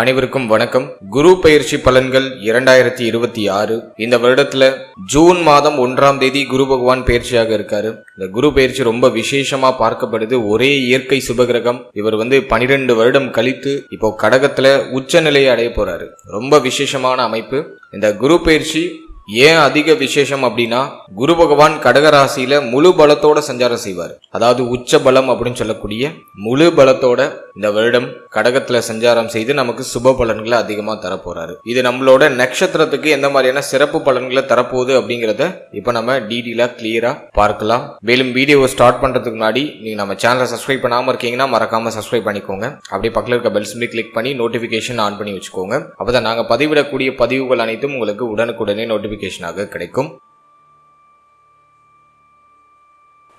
அனைவருக்கும் வணக்கம். குரு பெயர்ச்சி பலன்கள் 2026. இந்த வருடத்துல ஜூன் மாதம் 1ஆம் தேதி குரு பகவான் பெயர்ச்சியாக இருக்காரு. இந்த குரு பெயர்ச்சி ரொம்ப விசேஷமா பார்க்கப்படுது. ஒரே இயற்கை சுபகிரகம். இவர் 12 வருடம் கழித்து இப்போ கடகத்துல உச்ச நிலையை அடைய போறாரு. ரொம்ப விசேஷமான அமைப்பு. இந்த குரு பெயர்ச்சி ஏன் அதிக விசேஷம் அப்படின்னா, குரு பகவான் கடகராசியில முழு பலத்தோட சஞ்சாரம் செய்வார். அதாவது உச்ச பலம் அப்படின்னு சொல்லக்கூடிய முழு பலத்தோட இந்த வருடம் கடகத்துல சஞ்சாரம் செய்து நமக்கு சுப பலன்களை அதிகமா தரப்போறாரு. இது நம்மளோட நட்சத்திரத்துக்கு எந்த மாதிரியான சிறப்பு பலன்களை தரப்போகுது அப்படிங்கறத இப்ப நம்ம டீடெயிலா கிளியரா பார்க்கலாம். மேலும் வீடியோவை ஸ்டார்ட் பண்றதுக்கு முன்னாடி நீங்க நம்ம சேனலை சப்ஸ்கிரைப் பண்ணாம இருக்கீங்கன்னா மறக்காம சப்ஸ்கிரைப் பண்ணிக்கோங்க. அப்படியே பக்கத்துல இருக்க பெல் சிம்பலை கிளிக் பண்ணி நோட்டிபிகேஷன் ஆன் பண்ணி வச்சுக்கோங்க. அப்பதான் நாங்க பதிவிடக்கூடிய பதிவுகள் அனைத்தும் உங்களுக்கு உடனுக்குடனே நோட்டிபிகேஷனாக கிடைக்கும்.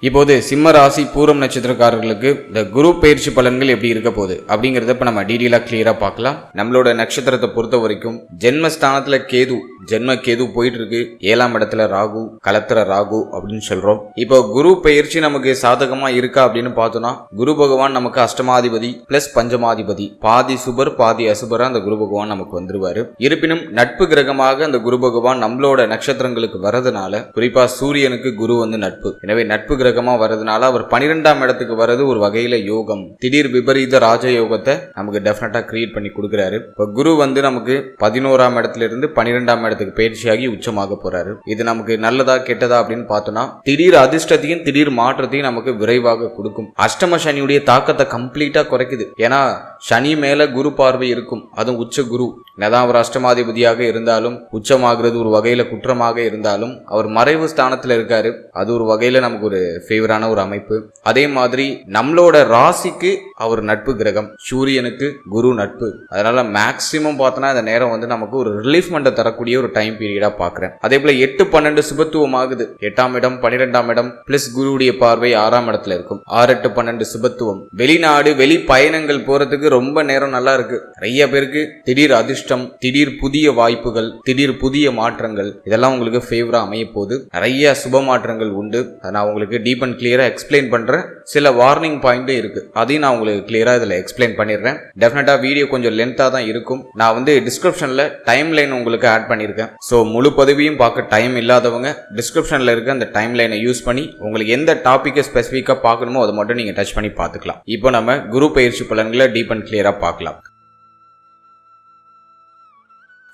இப்போது சிம்ம ராசி பூரம் நட்சத்திரக்காரர்களுக்கு இந்த குரு பெயர்ச்சி பலன்கள் எப்படி இருக்க போகுது அப்படிங்கறத இப்ப நம்ம டீடெயிலா கிளியரா பார்க்கலாம். நம்மளோட நட்சத்திரத்தை பொறுத்த வரைக்கும் ஜென்மஸ்தானத்துல கேது, ஜென்ம கேது போயிட்டு இருக்கு. 7ஆம் இடத்துல ராகு, கலத்திர ராகு அப்படின்னு சொல்றோம். இப்போ குரு பெயர்ச்சி நமக்கு சாதகமா இருக்கா அப்படின்னு பார்த்தோம்னா, குரு பகவான் நமக்கு அஷ்டமாதிபதி பிளஸ் பஞ்சமாதிபதி, பாதி சுபர் பாதி அசுபரா அந்த குரு பகவான் நமக்கு வந்துருவாரு. இருப்பினும் நட்பு கிரகமாக அந்த குரு பகவான் நம்மளோட நட்சத்திரங்களுக்கு வரதுனால, குறிப்பா சூரியனுக்கு குரு நட்பு, எனவே நட்பு கிரகமா வரதுனால அவர் 12ஆம் இடத்துக்கு வர்றது ஒரு வகையில யோகம். திடீர் விபரீத ராஜ யோகத்தை நமக்கு டெஃபினட்டா கிரியேட் பண்ணி கொடுக்கிறாரு. இப்ப குரு நமக்கு 11ஆம் இடத்துல இருந்து 12ஆம் இடத்துக்கு பயிற்சியாகி உச்சமாக போறாரு. இது நமக்கு நல்லதா கெட்டதா அப்படின்னு பார்த்தோம்னா, திடீர் அதிர்ஷ்டத்தையும் திடீர் மாற்றத்தையும் நமக்கு விரைவாக கொடுக்கும். அஷ்டம சனியுடைய தாக்கத்தை கம்ப்ளீட்டா குறைக்குது. ஏன்னா சனி மேல குரு பார்வை இருக்கும். அதுவும் உச்ச குரு. என்னதான் அவர் அஷ்டமாதிபதியாக இருந்தாலும், உச்சமாகிறது ஒரு வகையில குற்றமாக இருந்தாலும், அவர் மறைவு ஸ்தானத்துல இருக்காரு. அது ஒரு வகையில நமக்கு ஒரு ஃபேவரான ஒரு அமைப்பு. அதே மாதிரி நம்மளோட ராசிக்கு அவர் நட்பு கிரகம். சூரியனுக்கு குரு நட்பு. அதனால மேக்சிமம் பார்த்தோன்னா இந்த நேரம் நமக்கு ஒரு ரிலீஃப்மெண்ட் தரக்கூடிய ஒரு டைம் பீரியடா பாக்குறேன். அதே போல 8-12 சுபத்துவம் ஆகுது. 8ஆம் இடம் 12ஆம் இடம் பிளஸ் குருவுடைய பார்வை 6ஆம் இடத்துல இருக்கும். 6-8-12 சுபத்துவம். வெளிநாடு வெளி பயணங்கள் போறதுக்கு ரொம்ப நேரம் நல்லா இருக்கு. நிறைய பேருக்கு திடீர் அதிர்ஷ்டம், திடீர் புதிய வாய்ப்புகள், திடீர் புதிய மாற்றங்கள், இதெல்லாம் உங்களுக்கு ஃபேவரா அமைய போகுது. நிறைய சுப மாற்றங்கள் உண்டு. நான் உங்களுக்கு டீப் அண்ட் கிளியரா எக்ஸ்பிளைன் பண்றேன். சில வார்னிங் பாயிண்டும் இருக்கு. அதையும் நான் உங்களுக்கு கிளியரா இதுல எக்ஸ்பிளைன் பண்ணிடுறேன். டெஃபினட்டா வீடியோ கொஞ்சம் லென்த்தா தான் இருக்கும். நான் டிஸ்கிரிப்ஷன்ல டைம் லைன் உங்களுக்கு ஆட் பண்ணிருக்கேன். சோ முழு பதிவையும் பார்க்க டைம் இல்லாதவங்க டிஸ்கிரிப்ஷன்ல இருக்க அந்த டைம் லைனை யூஸ் பண்ணி உங்களுக்கு எந்த டாபிக்கை ஸ்பெசிஃபிக்கா பார்க்கணுமோ அதை மட்டும் நீங்க டச் பண்ணி பார்த்துக்கலாம். இப்போ நம்ம குரு பெயர்ச்சி பலன்களை டீப் அண்ட் கிளியரா பார்க்கலாம்.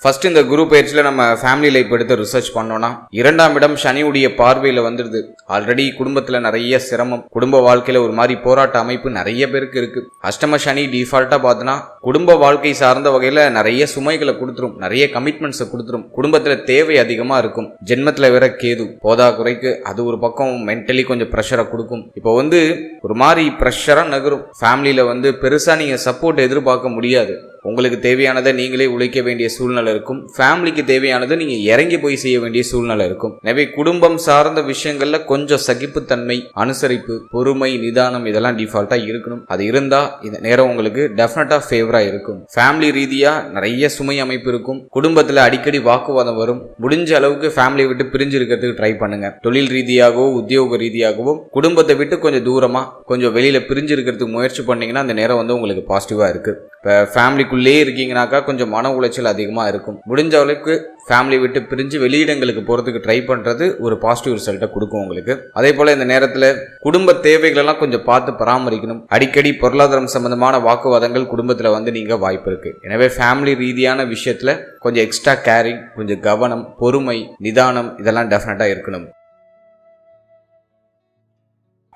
ஃபர்ஸ்ட் இந்த குரு பயிற்சியில நம்ம ஃபேமிலி லைஃப் எடுத்து ரிசர்ச் பண்ணோம்னா, 2ஆம் இடம் சனியுடைய பார்வையில வந்துருது. ஆல்ரெடி குடும்பத்துல நிறைய சிரமம், குடும்ப வாழ்க்கையில ஒரு மாதிரி போராட்ட அமைப்பு நிறைய பேருக்கு இருக்கு. அஷ்டம சனி டிஃபால்ட்டா பார்த்தோன்னா குடும்ப வாழ்க்கை சார்ந்த வகையில நிறைய சுமைகளை கொடுத்துரும், நிறைய கமிட்மெண்ட்ஸை கொடுத்துரும். குடும்பத்துல தேவை அதிகமா இருக்கும். ஜென்மத்துல வேற கேது போதா குறைக்கு அது ஒரு பக்கம் மென்டலி கொஞ்சம் ப்ரெஷரை கொடுக்கும். இப்போ ஒரு மாதிரி ப்ரெஷரா நகரும். ஃபேமிலியில பெருசா நீங்க சப்போர்ட் எதிர்பார்க்க முடியாது. உங்களுக்கு தேவையானதை நீங்களே உழைக்க வேண்டிய சூழ்நிலை இருக்கும். ஃபேமிலிக்கு தேவையானதை நீங்க இறங்கி போய் செய்ய வேண்டிய சூழ்நிலை இருக்கும். எனவே குடும்பம் சார்ந்த விஷயங்கள்ல கொஞ்சம் சகிப்புத்தன்மை, அனுசரிப்பு, பொறுமை, நிதானம் இதெல்லாம் டிஃபால்ட்டா இருக்கணும். அது இருந்தா இந்த நேரம் உங்களுக்கு டெஃபினட்டா ஃபேவரா இருக்கும். ஃபேமிலி ரீதியா நிறைய சுமை அமைப்பு இருக்கும். குடும்பத்துல அடிக்கடி வாக்குவாதம் வரும். முடிஞ்ச அளவுக்கு ஃபேமிலியை விட்டு பிரிஞ்சு இருக்கிறதுக்கு ட்ரை பண்ணுங்க. தொழில் ரீதியாகவோ உத்தியோக ரீதியாகவோ குடும்பத்தை விட்டு கொஞ்சம் தூரமா கொஞ்சம் வெளியில பிரிஞ்சு இருக்கிறதுக்கு முயற்சி பண்ணீங்கன்னா அந்த நேரம் உங்களுக்கு பாசிட்டிவா இருக்கு. இப்போ ஃபேமிலிக்குள்ளே இருக்கீங்கன்னாக்கா கொஞ்சம் மன உளைச்சல் அதிகமாக இருக்கும். முடிஞ்ச அளவுக்கு ஃபேமிலி விட்டு பிரிஞ்சு வெளியிடங்களுக்கு போகிறதுக்கு ட்ரை பண்ணுறது ஒரு பாசிட்டிவ் ரிசல்ட்டை கொடுக்கும் உங்களுக்கு. அதே போல் இந்த நேரத்தில் குடும்ப தேவைகளெல்லாம் கொஞ்சம் பார்த்து பராமரிக்கணும். அடிக்கடி பொருளாதாரம் சம்பந்தமான வாக்குவாதங்கள் குடும்பத்தில் நீங்க வாய்ப்பு இருக்கு. எனவே ஃபேமிலி ரீதியான விஷயத்தில் கொஞ்சம் எக்ஸ்ட்ரா கேரிங், கொஞ்சம் கவனம், பொறுமை, நிதானம் இதெல்லாம் டெஃபினட்டாக இருக்கணும்.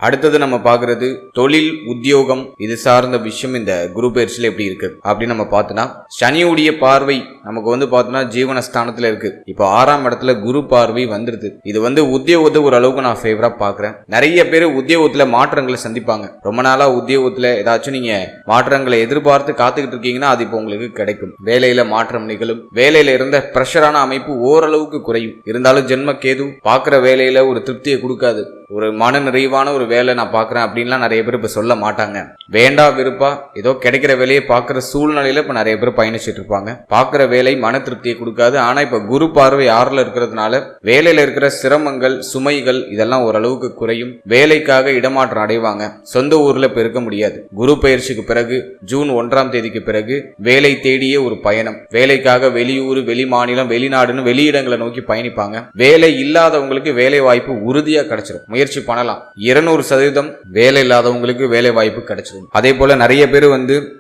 அடுத்தது நம்ம பார்க்கறது தொழில், உத்தியோகம் இது சார்ந்த விஷயம் இந்த குரு பெயர்ச்சியில எப்படி இருக்கு அப்படின்னு நம்ம பார்த்தோம்னா, சனியுடைய பார்வை நமக்கு பார்த்தோம்னா ஜீவனஸ்தானத்துல இருக்கு. இப்போ 6ஆம் இடத்துல குரு பார்வை வந்துருது. இது உத்தியோகத்தை ஓரளவுக்கு நான் ஃபேவரா பாக்குறேன். நிறைய பேர் உத்தியோகத்துல மாற்றங்களை சந்திப்பாங்க. ரொம்ப நாளா உத்தியோகத்துல ஏதாச்சும் நீங்க மாற்றங்களை எதிர்பார்த்து காத்துக்கிட்டு இருக்கீங்கன்னா அது இப்போ உங்களுக்கு கிடைக்கும். வேலையில மாற்றம் நிகழும். வேலையில இருந்த பிரஷரான அமைப்பு ஓரளவுக்கு குறையும். இருந்தாலும் ஜென்ம கேது பார்க்கிற வேலையில ஒரு திருப்தியை கொடுக்காது. ஒரு மன நிறைவான ஒரு வேலை நான் பார்க்குறேன் அப்படின்லாம் நிறைய பேர் இப்போ சொல்ல மாட்டாங்க. வேண்டா விருப்பா ஏதோ கிடைக்கிற வேலையை பார்க்குற சூழ்நிலையில இப்போ நிறைய பேர் பயணிச்சுட்டு இருப்பாங்க. பார்க்குற வேலை மன திருப்தியை கொடுக்காது. ஆனால் இப்போ குரு பார்வை 6ல் இருக்கிறதுனால வேலையில் இருக்கிற சிரமங்கள் சுமைகள் இதெல்லாம் ஓரளவுக்கு குறையும். வேலைக்காக இடமாற்றம் அடைவாங்க. சொந்த ஊரில் இப்போ இருக்க முடியாது. குரு பயிற்சிக்கு பிறகு ஜூன் 1ஆம் தேதிக்கு பிறகு வேலை தேடிய ஒரு பயணம். வேலைக்காக வெளியூர் வெளி மாநிலம் வெளிநாடுன்னு வெளியிடங்களை நோக்கி பயணிப்பாங்க. வேலை இல்லாதவங்களுக்கு வேலை வாய்ப்பு உறுதியா கிடைச்சிடும். முயற்சி பண்ணலாம். 200% வேலை இல்லாதவங்களுக்கு வேலை வாய்ப்பு கிடைச்சிடும். அதே போல நிறைய பேர்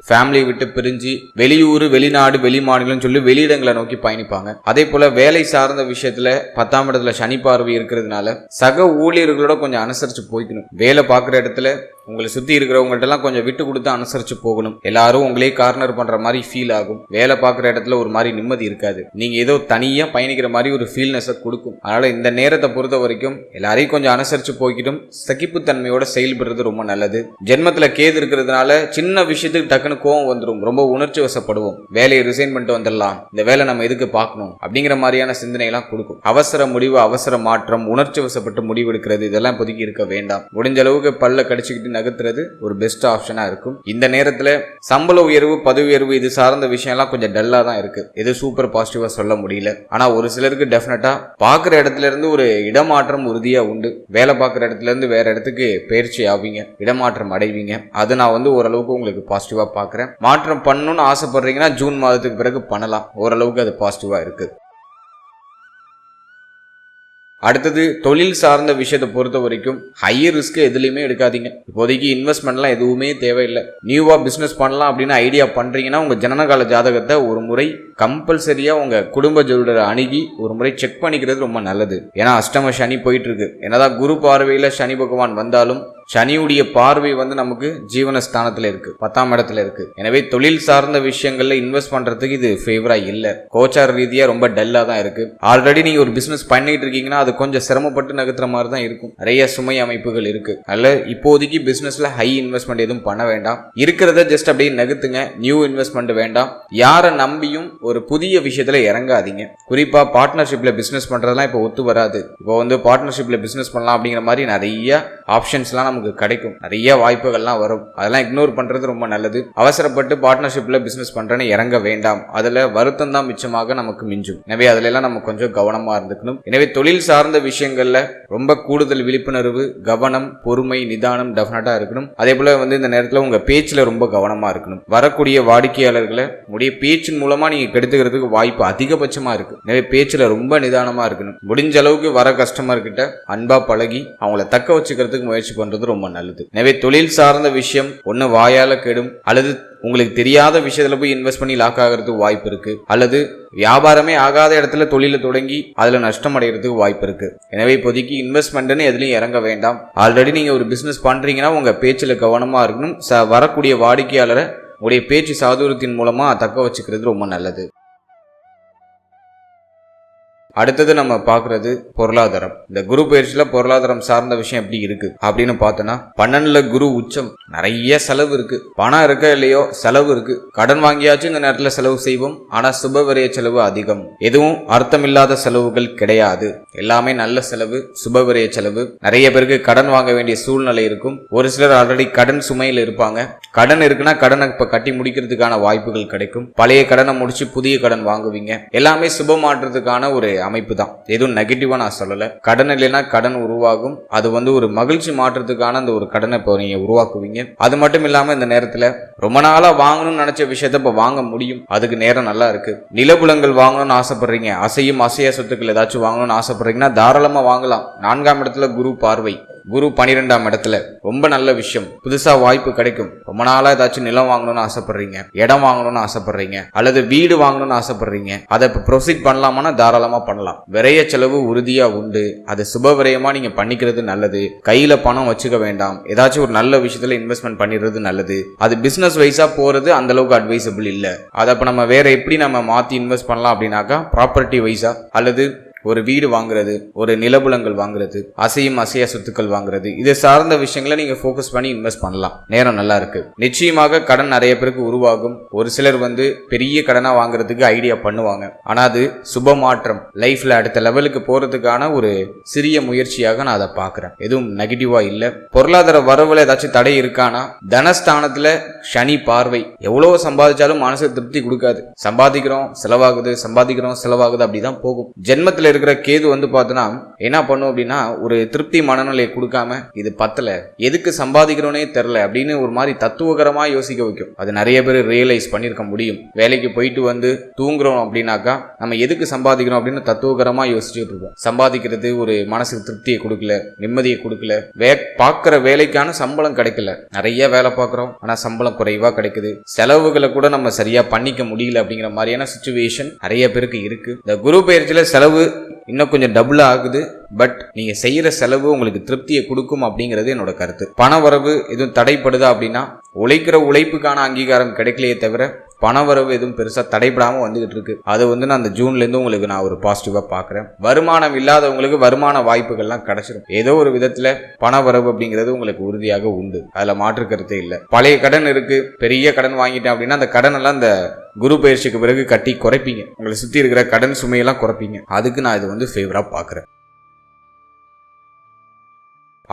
ஃபேமிலி விட்டு பிரிஞ்சு வெளியூர் வெளிநாடு வெளி மாநிலம் சொல்லி வெளியிடங்களை நோக்கி பயணிப்பாங்க. அதே போல வேலை சார்ந்த விஷயத்துல 10ஆம் இடத்துல சனி பார்வை இருக்கிறதுனால சக ஊழியர்களோட கொஞ்சம் அனுசரிச்சு போய்க்கணும். வேலை பார்க்குற இடத்துல உங்களை சுத்தி இருக்கிறவங்கள்ட்ட எல்லாம் கொஞ்சம் விட்டு கொடுத்து அனுசரிச்சு போகணும். எல்லாரும் உங்களே கார்னர் பண்ற மாதிரி ஃபீல் ஆகும். வேலை பார்க்குற இடத்துல ஒரு மாதிரி நிம்மதி இருக்காது. நீங்க ஏதோ தனியா பயணிக்கிற மாதிரி ஒரு ஃபீல்னஸை கொடுக்கும். அதனால இந்த நேரத்தை பொறுத்த வரைக்கும் எல்லாரையும் கொஞ்சம் அனுசரிச்சு போய்க்கிட்டும் சகிப்புத்தன்மையோட செயல்படுறது ரொம்ப நல்லது. ஜென்மத்துல கேது இருக்கிறதுனால சின்ன விஷயத்துக்கு டக்குன்னு கோவம் வந்துடும். ரொம்ப உணர்ச்சி வசப்படுவோம். வேலையை ரிசைன் பண்ணிட்டு வந்துடலாம், இந்த வேலை நம்ம எதுக்கு பார்க்கணும் அப்படிங்கிற மாதிரியான சிந்தனை எல்லாம் கொடுக்கும். அவசர முடிவு அவசர மாற்றம் உணர்ச்சி வசப்பட்டு முடிவு எடுக்கிறது இதெல்லாம் இப்போதைக்கு இருக்க வேண்டாம். முடிஞ்ச அளவுக்கு பல்ல கடிச்சுக்கிட்டு நகர்த்துறது ஒரு பெஸ்ட் ஆப்ஷனா இருக்கும். இந்த நேரத்துல சம்பள உயர்வு பதவி உயர்வு இது சார்ந்த விஷயம் எல்லாம் கொஞ்சம் டல்லா தான் இருக்கு. எது சூப்பர் பாசிட்டிவா சொல்ல முடியல. ஆனா ஒரு சிலருக்கு டெஃபினட்டா பாக்குற இடத்துல இருந்து ஒரு இடமாற்றம் உறுதியா உண்டு. வேலை பார்க்குற இடத்துல இருந்து வேற இடத்துக்கு பயிற்சி ஆவீங்க, இடமாற்றம் அடைவீங்க. அது நான் ஓரளவுக்கு உங்களுக்கு பாசிட்டிவா பாக்குறேன். மாற்றம் பண்ணணும்னு ஆசைப்படுறீங்கன்னா ஜூன் மாதத்துக்கு பிறகு பண்ணலாம். ஓரளவுக்கு அது பாசிட்டிவா இருக்கு. அடுத்தது தொழில் சார்ந்த விஷயத்தை பொறுத்த வரைக்கும் ஹையர் ரிஸ்க் எதுலையுமே எடுக்காதீங்க. இப்போதைக்கு இன்வெஸ்ட்மெண்ட்லாம் எதுவுமே தேவையில்லை. நியூவா பிசினஸ் பண்ணலாம் அப்படின்னு ஐடியா பண்றீங்கன்னா உங்க ஜனனகால ஜாதகத்தை ஒரு முறை கம்பல்சரியா உங்க குடும்ப ஜோதிடரை அணுகி ஒரு முறை செக் பண்ணிக்கிறது ரொம்ப நல்லது. ஏன்னா அஷ்டம சனி போயிட்டு இருக்கு. என்னதான் குரு பார்வையில சனி பகவான் வந்தாலும் சனியுடைய பார்வை நமக்கு ஜீவனஸ்தானத்துல இருக்கு, 10ஆம் இடத்துல இருக்கு. எனவே தொழில் சார்ந்த விஷயங்கள்ல இன்வெஸ்ட் பண்றதுக்கு இது ஃபேவரா இல்ல. கோச்சார ரீதியா ரொம்ப டல்லா தான் இருக்கு. ஆல்ரெடி நீங்க ஒரு பிசினஸ் பண்ணிட்டு இருக்கீங்கன்னா அது கொஞ்சம் சிரமப்பட்டு நகர்த்துற மாதிரி தான் இருக்கும். நிறைய சுமை அமைப்புகள் இருக்கு. அதனால இப்போதைக்கு பிசினஸ்ல ஹை இன்வெஸ்ட்மெண்ட் எதுவும் பண்ண வேண்டாம். இருக்கிறத ஜஸ்ட் அப்படியே நகர்த்துங்க. நியூ இன்வெஸ்ட்மெண்ட் வேண்டாம். யாரை நம்பியும் ஒரு புதிய விஷயத்துல இறங்காதீங்க. குறிப்பா பார்ட்னர்ஷிப்ல பிசினஸ் பண்றதெல்லாம் இப்போ ஒத்து வராது. இப்போ பார்ட்னர்ஷிப்ல பிசினஸ் பண்ணலாம் அப்படிங்கிற மாதிரி நிறைய ஆப்ஷன்ஸ்லாம் நமக்கு கிடைக்கும். நிறைய வாய்ப்புகள்லாம் வரும். அதெல்லாம் இக்னோர் பண்றது ரொம்ப நல்லது. அவசரப்பட்டு பார்ட்னர்ஷிப்ல பிசினஸ் பண்றேன்னு இறங்க வேண்டாம். அதுல வருத்தம் தான் மிச்சமாக நமக்கு மிஞ்சும். எனவே அதுல எல்லாம் நம்ம கொஞ்சம் கவனமா இருந்துக்கணும். எனவே தொழில் சார்ந்த விஷயங்கள்ல ரொம்ப கூடுதல் விழிப்புணர்வு, கவனம், பொறுமை, நிதானம் டெஃபினட்டா இருக்கணும். அதே போல இந்த நேரத்துல உங்க பேச்சுல ரொம்ப கவனமா இருக்கணும். வரக்கூடிய வாடிக்கையாளர்களை உடைய பேச்சின் மூலமா நீங்க கெடுத்துக்கிறதுக்கு வாய்ப்பு அதிகபட்சமா இருக்கு. எனவே பேச்சுல ரொம்ப நிதானமா இருக்கணும். முடிஞ்ச அளவுக்கு வர கஸ்டமர் கிட்ட அன்பா பழகி அவங்கள தக்க வச்சுக்கிறதுக்கு முயற்சி பண்றது ரொம்ப நல்லது. எனவே தொழில் சார்ந்த விஷயம் ஒன்னு வாயால கெடும், அல்லது உங்களுக்கு தெரியாத விஷயத்துல போய் இன்வெஸ்ட் பண்ணி லாக் ஆகிறதுக்கு வாய்ப்பு இருக்கு, அல்லது வியாபாரமே ஆகாத இடத்துல தொழில தொடங்கி அதுல நஷ்டம் அடைகிறதுக்கு வாய்ப்பு இருக்கு. எனவே இப்போதைக்கு இன்வெஸ்ட்மெண்ட்னு எதுலையும் இறங்க வேண்டாம். ஆல்ரெடி நீங்க ஒரு பிசினஸ் பண்றீங்கன்னா உங்க பேச்சுல கவனமா இருக்கணும். வரக்கூடிய வாடிக்கையாளரை உடைய பேச்சு சாதுரியத்தின் மூலமா தக்க வச்சுக்கிறது ரொம்ப நல்லது. அடுத்தது நம்ம பார்க்கறது பொருளாதாரம். இந்த குரு பயிற்சியில பொருளாதாரம் சார்ந்த விஷயம் எப்படி இருக்கு அப்படின்னு பார்த்தோன்னா 12ல குரு உச்சம். நிறைய செலவு இருக்கு. பணம் இருக்க இல்லையோ செலவு இருக்கு. கடன் வாங்கியாச்சும் இந்த நேரத்துல செலவு செய்வோம். ஆனா சுபவிரய செலவு அதிகம். எதுவும் அர்த்தமில்லாத செலவுகள் கிடையாது. எல்லாமே நல்ல செலவு, சுபவிரய செலவு. நிறைய பேருக்கு கடன் வாங்க வேண்டிய சூழ்நிலை இருக்கும். ஒரு சிலர் ஆல்ரெடி கடன் சுமையில் இருப்பாங்க. கடன் இருக்குன்னா கடனை இப்ப கட்டி முடிக்கிறதுக்கான வாய்ப்புகள் கிடைக்கும். பழைய கடனை முடிச்சு புதிய கடன் வாங்குவீங்க. எல்லாமே சுப மாற்றத்துக்கான ஒரு அமைப்பு தான். எதுவும் நெகட்டிவா நான் சொல்லல. கடன் இல்லைன்னா கடன் உருவாகும். அது ஒரு மகிழ்ச்சி மாற்றத்துக்கான அந்த ஒரு கடனை இப்போ நீங்க உருவாக்குவீங்க. அது மட்டும் இல்லாம இந்த நேரத்துல ரொம்ப நாளா வாங்கணும்னு நினைச்ச விஷயத்த இப்ப வாங்க முடியும். அதுக்கு நேரம் நல்லா இருக்கு. நிலபுலங்கள் வாங்கணும்னு ஆசைப்படுறீங்க, அசையும் அசையா சொத்துக்கள் ஏதாச்சும் வாங்கணும்னு ஆசைப்படுறீங்கன்னா தாராளமா வாங்கலாம். 4ஆம் இடத்துல குரு பார்வை, குரு 12ஆம் இடத்துல ரொம்ப நல்ல விஷயம். புதுசா வாய்ப்பு கிடைக்கும். ரொம்ப நாளா ஏதாச்சும் நிலம் வாங்கணும்னு ஆசைப்படுறீங்க, இடம் வாங்கணும்னு ஆசைப்படுறீங்க, அல்லது வீடு வாங்கணும்னு ஆசைப்படுறீங்க. அதை இப்ப ப்ரொசீட் பண்ணலாமா? தாராளமா பண்ணலாம். விரைய செலவு உறுதியா உண்டு. அது சுப விரயமா நீங்க பண்ணிக்கிறது நல்லது. கையில பணம் வச்சுக்க வேண்டாம். ஏதாச்சும் ஒரு நல்ல விஷயத்துல இன்வெஸ்ட்மெண்ட் பண்ணிடுறது நல்லது. அது பிசினஸ் வைஸா போறது அந்த அளவுக்கு அட்வைசபிள் இல்ல. அதை அப்ப நம்ம வேற எப்படி நம்ம மாத்தி இன்வெஸ்ட் பண்ணலாம் அப்படின்னாக்கா ப்ராப்பர்ட்டி வைஸா அல்லது ஒரு வீடு வாங்குறது, ஒரு நிலபுலங்கள் வாங்குறது, அசையும் அசையா சொத்துக்கள் வாங்குறது, இது சார்ந்த விஷயங்களை நீங்க ஃபோக்கஸ் பண்ணி இன்வெஸ்ட் பண்ணலாம். நேரம் நல்லா இருக்கு. நிச்சயமாக கடன் நிறைய பேருக்கு உருவாகும். ஒரு சிலர் பெரிய கடனா வாங்குறதுக்கு ஐடியா பண்ணுவாங்க. ஆனா அது சுப மாற்றம், லைஃப்ல அடுத்த லெவலுக்கு போறதுக்கான ஒரு சிறிய முயற்சியாக நான் அதை பார்க்கிறேன். எதுவும் நெகட்டிவா இல்ல. பொருளாதார வரவுல ஏதாச்சும் தடை இருக்கானா, தனஸ்தானத்துல சனி பார்வை. எவ்வளவு சம்பாதிச்சாலும் மனசுக்கு திருப்தி கொடுக்காது. சம்பாதிக்கிறோம் செலவாகுது, சம்பாதிக்கிறோம் செலவாகுது, அப்படிதான் போகும். ஜென்மத்துல இருக்கிற கேது பார்த்தோன்னா என்ன பண்ணும் அப்படின்னா, ஒரு திருப்தி மனநிலையை கொடுக்காம இது பத்தல, எதுக்கு சம்பாதிக்கிறோனே தெரியல அப்படின்னு ஒரு மாதிரி தத்துவகரமா யோசிக்க வைக்கும். அது நிறைய பேர் ரியலைஸ் பண்ணிருக்க முடியும். வேலைக்கு போயிட்டு தூங்குறோம் அப்படின்னாக்கா நம்ம எதுக்கு சம்பாதிக்கிறோம் அப்படின்னு தத்துவகரமா யோசிச்சுட்டு இருக்கோம். சம்பாதிக்கிறது ஒரு மனசுக்கு திருப்தியை கொடுக்கல, நிம்மதியை கொடுக்கல. பார்க்கிற வேலைக்கான சம்பளம் கிடைக்கல. நிறைய வேலை பார்க்கிறோம், ஆனா சம்பளம் குறைவா கிடைக்குது. செலவுகளை கூட நம்ம சரியா பண்ணிக்க முடியல அப்படிங்கிற மாதிரியான சிச்சுவேஷன் நிறைய பேருக்கு இருக்கு. இந்த குரு பயிற்சியில செலவு இன்னும் கொஞ்சம் டபுள் ஆகுது. பட் நீங்க செய்யற செலவு உங்களுக்கு திருப்தியை கொடுக்கும் அப்படிங்கிறது என்னோட கருத்து. பண வரவு எதுவும் தடைப்படுதா அப்படின்னா, உழைக்கிற உழைப்புக்கான அங்கீகாரம் கிடைக்கலையே தவிர பணவரவு எதுவும் பெருசா தடைபடாம வந்துகிட்டு இருக்கு. அது நான் அந்த ஜூன்ல இருந்து உங்களுக்கு நான் ஒரு பாசிட்டிவா பாக்குறேன். வருமானம் இல்லாதவங்களுக்கு வருமான வாய்ப்புகள்லாம் கிடைச்சிடும். ஏதோ ஒரு விதத்துல பணவரவு அப்படிங்கிறது உங்களுக்கு உறுதியாக உண்டு. அதுல மாற்று கருத்தே இல்லை. பழைய கடன் இருக்கு, பெரிய கடன் வாங்கிட்டேன் அப்படின்னா அந்த கடன் எல்லாம் இந்த குரு பயிற்சிக்கு பிறகு கட்டி குறைப்பீங்க. உங்களை சுத்தி இருக்கிற கடன் சுமையெல்லாம் குறைப்பீங்க. அதுக்கு நான் இது ஃபேவரா பாக்குறேன்.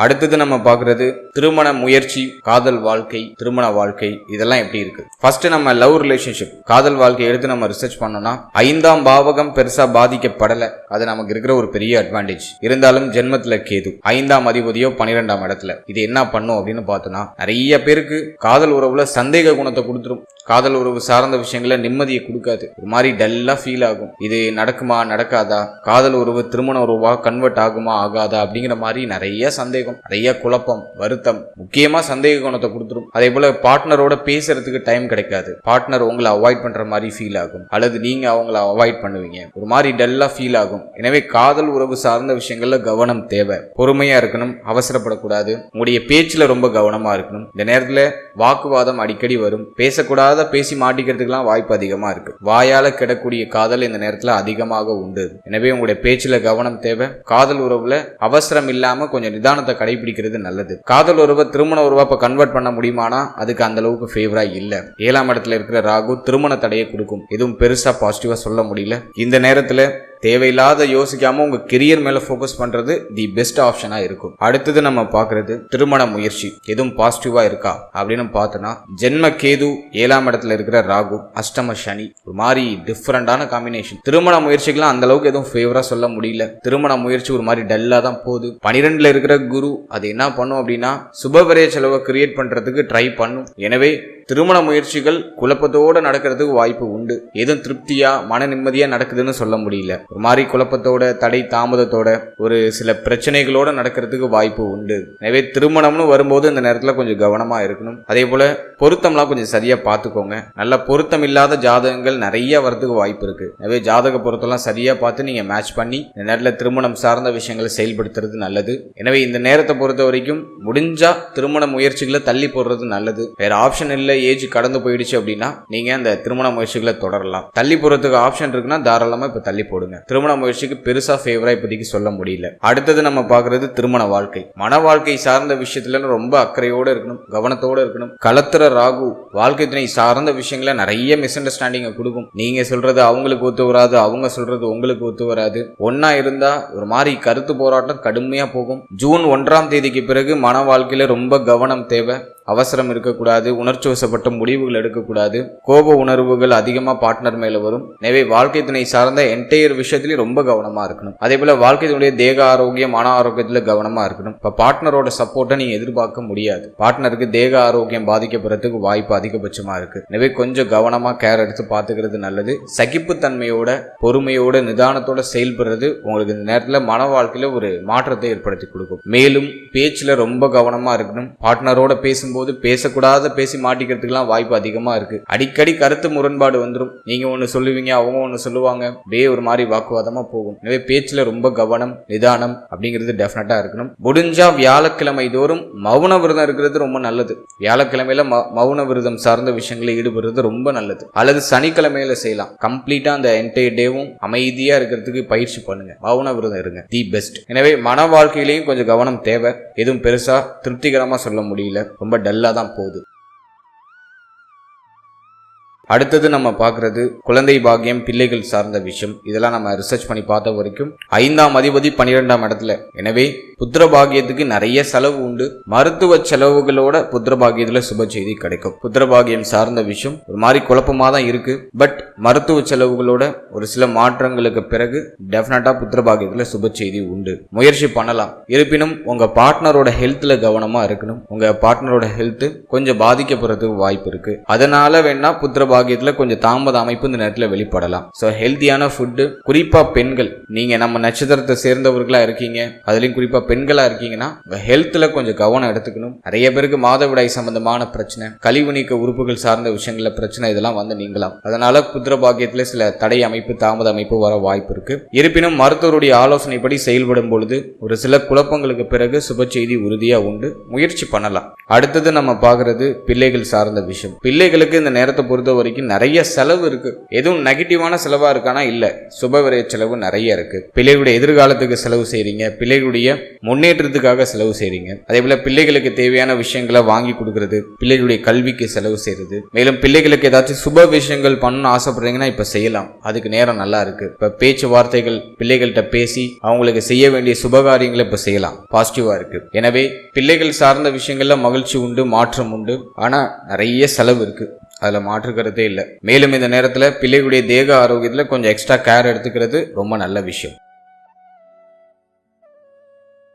அடுத்தது நம்ம பார்க்கறது திருமண முயற்சி, காதல் வாழ்க்கை, திருமண வாழ்க்கை, இதெல்லாம் எப்படி இருக்கு. ஃபர்ஸ்ட் நம்ம லவ் ரிலேஷன்ஷிப், காதல் வாழ்க்கை எடுத்து நம்ம ரிசர்ச் பண்ணோம்னா 5ஆம் பாவகம் பெருசா பாதிக்கப்படல. அது நமக்கு இருக்கிற ஒரு பெரிய அட்வான்டேஜ். இருந்தாலும் ஜென்மத்துல கேது 5ஆம் அதிபதியோ 12ஆம் இடத்துல, இது என்ன பண்ணும் அப்படின்னு பார்த்தோம்னா, நிறைய பேருக்கு காதல் உறவுல சந்தேக குணத்தை கொடுத்துரும். காதல் உறவு சார்ந்த விஷயங்கள நிம்மதியை கொடுக்காது. ஒரு மாதிரி டல்லா ஃபீல் ஆகும். இது நடக்குமா நடக்காதா, காதல் உறவு திருமண உறவா கன்வெர்ட் ஆகுமா ஆகாதா அப்படிங்கிற மாதிரி நிறைய சந்தேகம், நிறைய குழப்பம், வருத்தம், முக்கியமா சந்தேக குணத்தை கொடுத்துரும். அதே போல பார்ட்னரோட பேசுறதுக்கு டைம் கிடைக்காது. பார்ட்னர் உங்களை அவாய்ட் பண்ற மாதிரி ஃபீல் ஆகும், அல்லது நீங்க அவங்கள அவாய்ட் பண்ணுவீங்க. ஒரு மாதிரி டல்லா ஃபீல் ஆகும். எனவே காதல் உறவு சார்ந்த விஷயங்கள்ல கவனம் தேவை. பொறுமையா இருக்கணும், அவசரப்படக்கூடாது. உங்களுடைய பேச்சுல ரொம்ப கவனமா இருக்கணும். இந்த நேரத்துல வாக்குவாதம் அடிக்கடி வரும். பேசக்கூடாத பேசி மாட்டிக்கிறதுக்கெல்லாம் வாய்ப்பு அதிகமா இருக்கு. வாயால கிடக்கூடிய காதல் இந்த நேரத்துல அதிகமாக உண்டு. எனவே உங்களுடைய பேச்சுல கவனம் தேவை. காதல் உறவுல அவசரம் இல்லாம கொஞ்சம் நிதானத்தை கடைபிடிக்கிறது நல்லது. காதல் உறவை திருமண உறவா இப்ப கன்வெர்ட் பண்ண முடியுமானா அதுக்கு அந்த அளவுக்கு ஃபேவரா இல்ல. 7ஆம் இடத்துல இருக்கிற ராகு திருமண தடையை கொடுக்கும். எதுவும் பெருசா பாசிட்டிவா சொல்ல முடியல. இந்த நேரத்துல தேவையில்லாத யோசிக்காம உங்க கெரியர் மேல போக்கஸ் பண்றது தி பெஸ்ட் ஆப்ஷனா இருக்கும். அடுத்தது நம்ம பாக்குறது திருமண முயற்சி, எதுவும் பாசிட்டிவா இருக்கா அப்படின்னு பார்த்தோம்னா, ஜென்ம கேது 7ஆம் இடத்துல இருக்கிற ராகு, அஷ்டம சனி, ஒரு மாதிரி டிஃபரெண்டான காம்பினேஷன். திருமண முயற்சிக்கெல்லாம் அந்த அளவுக்கு எதுவும் ஃபேவரா சொல்ல முடியல. திருமண முயற்சி ஒரு மாதிரி டல்லா தான் போகுது. 12ல இருக்கிற குரு அது என்ன பண்ணும் அப்படின்னா, சுபவிரய செலவை கிரியேட் பண்றதுக்கு ட்ரை பண்ணும். எனவே திருமண முயற்சிகள் குழப்பத்தோட நடக்கிறதுக்கு வாய்ப்பு உண்டு. எதுவும் திருப்தியா மன நிம்மதியா நடக்குதுன்னு சொல்ல முடியல. ஒரு மாதிரி குழப்பத்தோட, தடை தாமதத்தோட, ஒரு சில பிரச்சனைகளோட நடக்கிறதுக்கு வாய்ப்பு உண்டு. எனவே திருமணம்னு வரும்போது இந்த நேரத்துல கொஞ்சம் கவனமா இருக்கணும். அதே போல பொருத்தம்லாம் கொஞ்சம் சரியா பார்த்துக்கோங்க. நல்ல பொருத்தம் இல்லாத ஜாதகங்கள் நிறைய வரதுக்கு வாய்ப்பு இருக்கு. எனவே ஜாதக பொருத்தம்லாம் சரியா பார்த்து நீங்க மேட்ச் பண்ணி இந்த நேரத்துல திருமணம் சார்ந்த விஷயங்களை செயல்படுத்துறது நல்லது. எனவே இந்த நேரத்தை பொறுத்த வரைக்கும் முடிஞ்சா திருமண முயற்சிகளை தள்ளி போடுறது நல்லது. வேற ஆப்ஷன் இல்லை, ஏஜ் கடந்து போயிடுச்சு அப்படின்னா நீங்க அந்த திருமண முயற்சிகளை தொடரலாம். தள்ளி போறதுக்கு ஆப்ஷன் இருக்குன்னா தாராளமா இப்ப தள்ளி போடுங்க. திருமண முயற்சிக்கு பெருசா ஃபேவரா இப்போதைக்கு சொல்ல முடியல. அடுத்தது நம்ம பாக்குறது திருமண வாழ்க்கை. மன வாழ்க்கை சார்ந்த விஷயத்துல ரொம்ப அக்கறையோட இருக்கணும், கவனத்தோட இருக்கணும். களத்திர ராகு வாழ்க்கை துணை சார்ந்த விஷயங்கள நிறைய மிஸ் அண்டர்ஸ்டாண்டிங் கொடுக்கும். நீங்க சொல்றது அவங்களுக்கு ஒத்து வராது, அவங்க சொல்றது உங்களுக்கு ஒத்து வராது. ஒன்னா இருந்தா ஒரு மாதிரி கருத்து போராட்டம் கடுமையா போகும். ஜூன் 1ஆம் தேதிக்கு பிறகு மன வாழ்க்கையில ரொம்ப கவனம் தேவை. அவசரம் இருக்கக்கூடாது, உணர்ச்சி வசப்பட்ட முடிவுகள் எடுக்கக்கூடாது. கோப உணர்வுகள் அதிகமா பார்ட்னர் மேல வரும். எனவே வாழ்க்கை துணை சார்ந்த என்டையர் விஷயத்திலயும் ரொம்ப கவனமா இருக்கணும். அதே போல வாழ்க்கை துணையுடைய தேக ஆரோக்கியம், மன ஆரோக்கியத்துல கவனமா இருக்கணும். இப்ப பார்ட்னரோட சப்போர்ட்டை நீங்க எதிர்பார்க்க முடியாது. பார்ட்னருக்கு தேக ஆரோக்கியம் பாதிக்கப்படுறதுக்கு வாய்ப்பு அதிகபட்சமா இருக்கு. எனவே கொஞ்சம் கவனமா கேர் எடுத்து பாத்துக்கிறது நல்லது. சகிப்புத்தன்மையோட, பொறுமையோட, நிதானத்தோட செயல்படுறது உங்களுக்கு இந்த நேரத்துல மன வாழ்க்கையில ஒரு மாற்றத்தை ஏற்படுத்தி கொடுக்கும். மேலும் பேச்சுல ரொம்ப கவனமா இருக்கணும். பார்ட்னரோட பேசும்போது பேசும்போது பேசி மாட்டிக்கிறதுக்குலாம் வாய்ப்பு அதிகமா இருக்கு. அடிக்கடி கருத்து முரண்பாடு வந்துடும். நீங்க ஒண்ணு சொல்லுவீங்க, அவங்க ஒண்ணு சொல்லுவாங்க, அப்படியே ஒரு மாதிரி வாக்குவாதமா போகும். எனவே பேச்சுல ரொம்ப கவனம், நிதானம் அப்படிங்கிறது டெஃபினட்டா இருக்கணும். முடிஞ்சா வியாழக்கிழமை தோறும் மௌன விரதம் இருக்கிறது ரொம்ப நல்லது. வியாழக்கிழமையில மௌன விரதம் சார்ந்த விஷயங்களை ஈடுபடுறது ரொம்ப நல்லது. அல்லது சனிக்கிழமையில செய்யலாம். கம்ப்ளீட்டா அந்த என்டையர் டேவும் அமைதியா இருக்கிறதுக்கு பயிற்சி பண்ணுங்க. மௌன விரதம் இருங்க, தி பெஸ்ட். எனவே மன வாழ்க்கையிலையும் கொஞ்சம் கவனம் தேவை. எதுவும் பெருசா திருப்திகரமா சொல்ல முடியல, ரொம்ப டல்லா தான் போகுது. அடுத்தது நம்ம பார்க்கறது குழந்தை பாக்கியம், பிள்ளைகள் சார்ந்த விஷயம். இதெல்லாம் நம்ம ரிசர்ச் பண்ணி பார்த்த வரைக்கும் 5ஆம் அதிபதி 12ஆம் இடத்துல. எனவே புத்திர பாகியத்துக்கு நிறைய செலவு உண்டு. மருத்துவ செலவுகளோட புத்திர பாகியத்துல சுப செய்தி கிடைக்கும். புத்திர பாகியம் சார்ந்த விஷயம் ஒரு மாதிரி குழப்பமா தான் இருக்கு. பட் மருத்துவ செலவுகளோட ஒரு சில மாற்றங்களுக்கு பிறகு டெஃபினட்டா புத்திர பாகியத்துல சுப செய்தி உண்டு. முயற்சி பண்ணலாம். இருப்பினும் உங்க பார்ட்னரோட ஹெல்த்ல கவனமா இருக்கணும். உங்க பார்ட்னரோட ஹெல்த் கொஞ்சம் பாதிக்கப்படுறதுக்கு வாய்ப்பு இருக்கு. அதனால வேணா புத்திர பாகியத்துல கொஞ்சம் தாமத அமைப்பு இந்த நேரத்துல வெளிப்படலாம். சோ ஹெல்த்தியான ஃபுட்டு, குறிப்பா பெண்கள், நீங்க நம்ம நட்சத்திரத்தை சேர்ந்தவர்களா இருக்கீங்க, அதுலயும் குறிப்பா பெண்களா இருக்கீங்கன்னா ஹெல்த்ல கொஞ்சம் கவனம் எடுத்துக்கணும். நிறைய பேருக்கு மாதவிடாய் சம்பந்தமான பிரச்சனை, கழிவு நீக்க உறுப்புகள் சார்ந்த விஷயங்கள பிரச்சனை, இதெல்லாம் வந்து நீங்களாம். அதனால புத்திர பாக்கியத்துல சில தடை அமைப்பு, தாமத அமைப்பு வர வாய்ப்பு இருக்கு. இருப்பினும் மருத்துவருடைய ஆலோசனைப்படி செயல்படும் பொழுது ஒரு சில குழப்பங்களுக்கு பிறகு சுப செய்தி உறுதியா உண்டு. முயற்சி பண்ணலாம். அடுத்தது நம்ம பார்க்கறது பிள்ளைகள் சார்ந்த விஷயம். பிள்ளைகளுக்கு இந்த நேரத்தை பொறுத்த வரைக்கும் நிறைய செலவு இருக்கு. எதுவும் நெகட்டிவான செலவா இருக்கானா இல்ல, சுபவிரய செலவு நிறைய இருக்கு. பிள்ளைகளுடைய எதிர்காலத்துக்கு செலவு செய்றீங்க, பிள்ளைகளுடைய முன்னேற்றத்துக்காக செலவு செய்றீங்க. அதே போல பிள்ளைகளுக்கு தேவையான விஷயங்களை வாங்கி கொடுக்கறது, பிள்ளைகளுடைய கல்விக்கு செலவு செய்யறது. மேலும் பிள்ளைகளுக்கு ஏதாச்சும் சுப விஷயங்கள் பண்ணணும்னு ஆசைப்படுறீங்கன்னா இப்ப செய்யலாம். அதுக்கு நேரம் நல்லா இருக்கு. இப்ப பேச்சுவார்த்தைகள் பிள்ளைகள்கிட்ட பேசி அவங்களுக்கு செய்ய வேண்டிய சுபகாரியங்களை இப்ப செய்யலாம். பாசிட்டிவா இருக்கு. எனவே பிள்ளைகள் சார்ந்த விஷயங்கள்ல மகிழ்ச்சி உண்டு, மாற்றம் உண்டு. ஆனா நிறைய செலவு இருக்கு, அதுல மாற்றுக்கிறதே இல்லை. மேலும் இந்த நேரத்துல பிள்ளைகளுடைய தேக ஆரோக்கியத்துல கொஞ்சம் எக்ஸ்ட்ரா கேர் எடுத்துக்கிறது ரொம்ப நல்ல விஷயம்.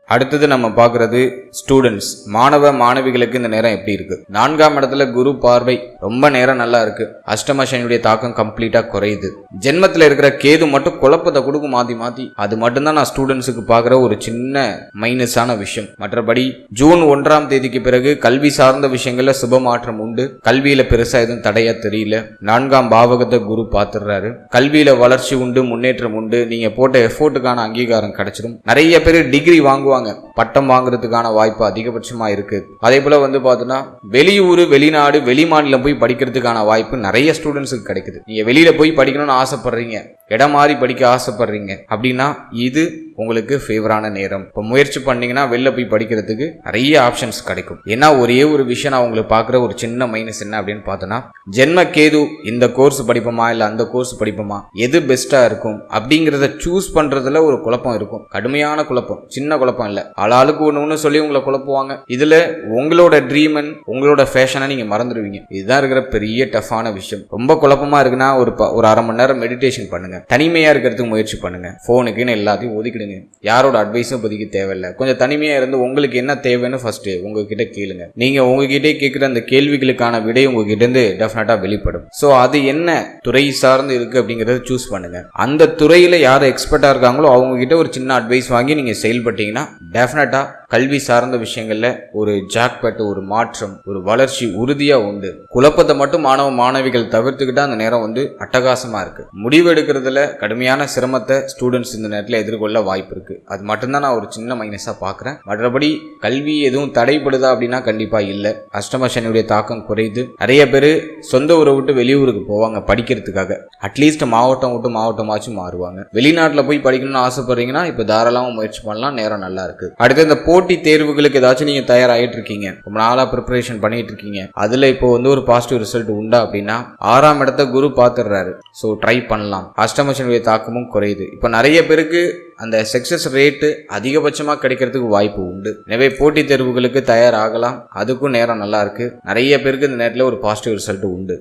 அடுத்தது நம்ம பார்க்கறது ஸ்டூடெண்ட்ஸ், மாணவ மாணவிகளுக்கு இந்த நேரம் எப்படி இருக்கு. 4ஆம் இடத்துல குரு பார்வை ரொம்ப நேரம் நல்லா இருக்கு. அஷ்டம சனியுடைய தாக்கம் கம்ப்ளீட்டா குறையுது. ஜென்மத்துல இருக்கிற கேது மட்டும் குழப்பத்தை கொடுக்கும் மாத்தி. அது மட்டும்தான் நான் ஸ்டூடெண்ட்ஸுக்கு பார்க்குற ஒரு சின்ன மைனஸான விஷயம். மற்றபடி ஜூன் 1ஆம் தேதிக்கு பிறகு கல்வி சார்ந்த விஷயங்கள்ல சுப மாற்றம் உண்டு. கல்வியில பெருசா எதுவும் தடையா தெரியல. 4ஆம் பாவகத்தை குரு பார்த்துடுறாரு. கல்வியில வளர்ச்சி உண்டு, முன்னேற்றம் உண்டு. நீங்க போட்ட எஃபோர்ட்டுக்கான அங்கீகாரம் கிடைச்சிடும். நிறைய பேர் டிகிரி வாங்குவாங்க, பட்டம் வாங்குறதுக்கான வாய்ப்பு அதிகபட்சமா இருக்கு. அதே போல வந்து பார்த்தோன்னா வெளியூர், வெளிநாடு, வெளிமாநிலம் போய் படிக்கிறதுக்கான வாய்ப்பு நிறைய ஸ்டூடெண்ட்ஸுக்கு கிடைக்குது. நீங்க வெளியில போய் படிக்கணும்னு ஆசைப்படுறீங்க, இடம் மாறி படிக்க ஆசைப்படுறீங்க அப்படின்னா இது உங்களுக்கு ஃபேவரான நேரம். இப்போ முயற்சி பண்ணீங்கன்னா வெளில போய் படிக்கிறதுக்கு நிறைய ஆப்ஷன்ஸ் கிடைக்கும். ஏன்னா ஒரே ஒரு விஷயம் நான் உங்களுக்கு பார்க்குற ஒரு சின்ன மைனஸ் என்ன அப்படின்னு பார்த்தோன்னா, ஜென்ம கேது இந்த கோர்ஸ் படிப்போமா இல்லை அந்த கோர்ஸ் படிப்போமா, எது பெஸ்டா இருக்கும் அப்படிங்கிறத சூஸ் பண்றதுல ஒரு குழப்பம் இருக்கும். கடுமையான குழப்பம், சின்ன குழப்பம் இல்லை. ஆளாளுக்கு ஒன்று சொல்லி உங்களை குழப்புவாங்க. இதுல உங்களோட ட்ரீமன், உங்களோட ஃபேஷனை நீங்க மறந்துடுவீங்க. இதுதான் இருக்கிற பெரிய டஃப்பான விஷயம். ரொம்ப குழப்பமா இருக்குன்னா ஒரு அரை மணி நேரம் மெடிடேஷன் பண்ணுங்க. தனிமையா இருக்கிறதுக்கு முயற்சி பண்ணுங்க. போனுக்குன்னு எல்லாத்தையும் ஒதுக்கிடுங்க. யாரோட அட்வைஸும் இப்போதைக்கு தேவையில்லை. கொஞ்சம் தனிமையா இருந்து உங்களுக்கு என்ன தேவைன்னு ஃபர்ஸ்ட் உங்ககிட்ட கேளுங்க. நீங்க உங்ககிட்டே கேட்கிற அந்த கேள்விகளுக்கான விடை உங்ககிட்ட இருந்து டெஃபினட்டா வெளிப்படும். சோ அது என்ன துறை சார்ந்து இருக்கு அப்படிங்கறத சூஸ் பண்ணுங்க. அந்த துறையில யார் எக்ஸ்பர்ட்டா இருக்காங்களோ அவங்க கிட்ட ஒரு சின்ன அட்வைஸ் வாங்கி நீங்க செயல்பட்டீங்கன்னா டெஃபினட்டா கல்வி சார்ந்த விஷயங்கள்ல ஒரு ஜாக்பேட், ஒரு மாற்றம், ஒரு வளர்ச்சி உறுதியா உண்டு. குழப்பத்தை மட்டும் மாணவ மாணவிகள் தவிர்த்துக்கிட்டா அந்த நேரம் வந்து அட்டகாசமா இருக்கு. முடிவு எடுக்கிறதுல கடுமையான சிரமத்தை ஸ்டூடெண்ட்ஸ் இந்த நேரத்தில் எதிர்கொள்ள வாய்ப்பு இருக்கு. அது மட்டும்தான் நான் ஒரு சின்ன மைனஸா பாக்குறேன். மற்றபடி கல்வி எதுவும் தடைப்படுதா அப்படின்னா கண்டிப்பா இல்லை. அஷ்டம சனியுடைய தாக்கம் குறையுது. நிறைய பேர் சொந்த ஊரை விட்டு வெளியூருக்கு போவாங்க படிக்கிறதுக்காக. அட்லீஸ்ட் மாவட்டம் விட்டு மாவட்டமாச்சும் மாறுவாங்க. வெளிநாட்டுல போய் படிக்கணும்னு ஆசைப்படுறீங்கன்னா இப்ப தாராளமா முயற்சி பண்ணலாம். நேரம் நல்லா இருக்கு. அடுத்து இந்த போட்டி தேர்வுகளுக்கு ஏதாச்சும் நீங்க தயாராகிட்டு இருக்கீங்க, ரொம்ப நாளா ப்ரிப்பரேஷன் பண்ணிட்டு இருக்கீங்க, அதுல இப்போ வந்து ஒரு பாசிட்டிவ் ரிசல்ட் உண்டா அப்படின்னா 6ஆம் இடத்தை குரு பார்த்துடுறாரு. ஸோ ட்ரை பண்ணலாம். அஷ்டம சனியுடைய தாக்கமும் குறையுது. இப்போ நிறைய பேருக்கு அந்த சக்சஸ் ரேட்டு அதிகபட்சமா கிடைக்கிறதுக்கு வாய்ப்பு உண்டு. எனவே போட்டி தேர்வுகளுக்கு தயாராகலாம். அதுக்கும் நேரம் நல்லா இருக்கு. நிறைய பேருக்கு இந்த நேரத்தில் ஒரு பாசிட்டிவ் ரிசல்ட் உண்டு.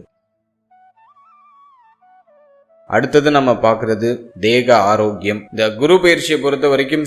அடுத்தது நம்ம பார்க்கறது தேக ஆரோக்கியம். இந்த குரு பயிற்சியை பொறுத்த வரைக்கும்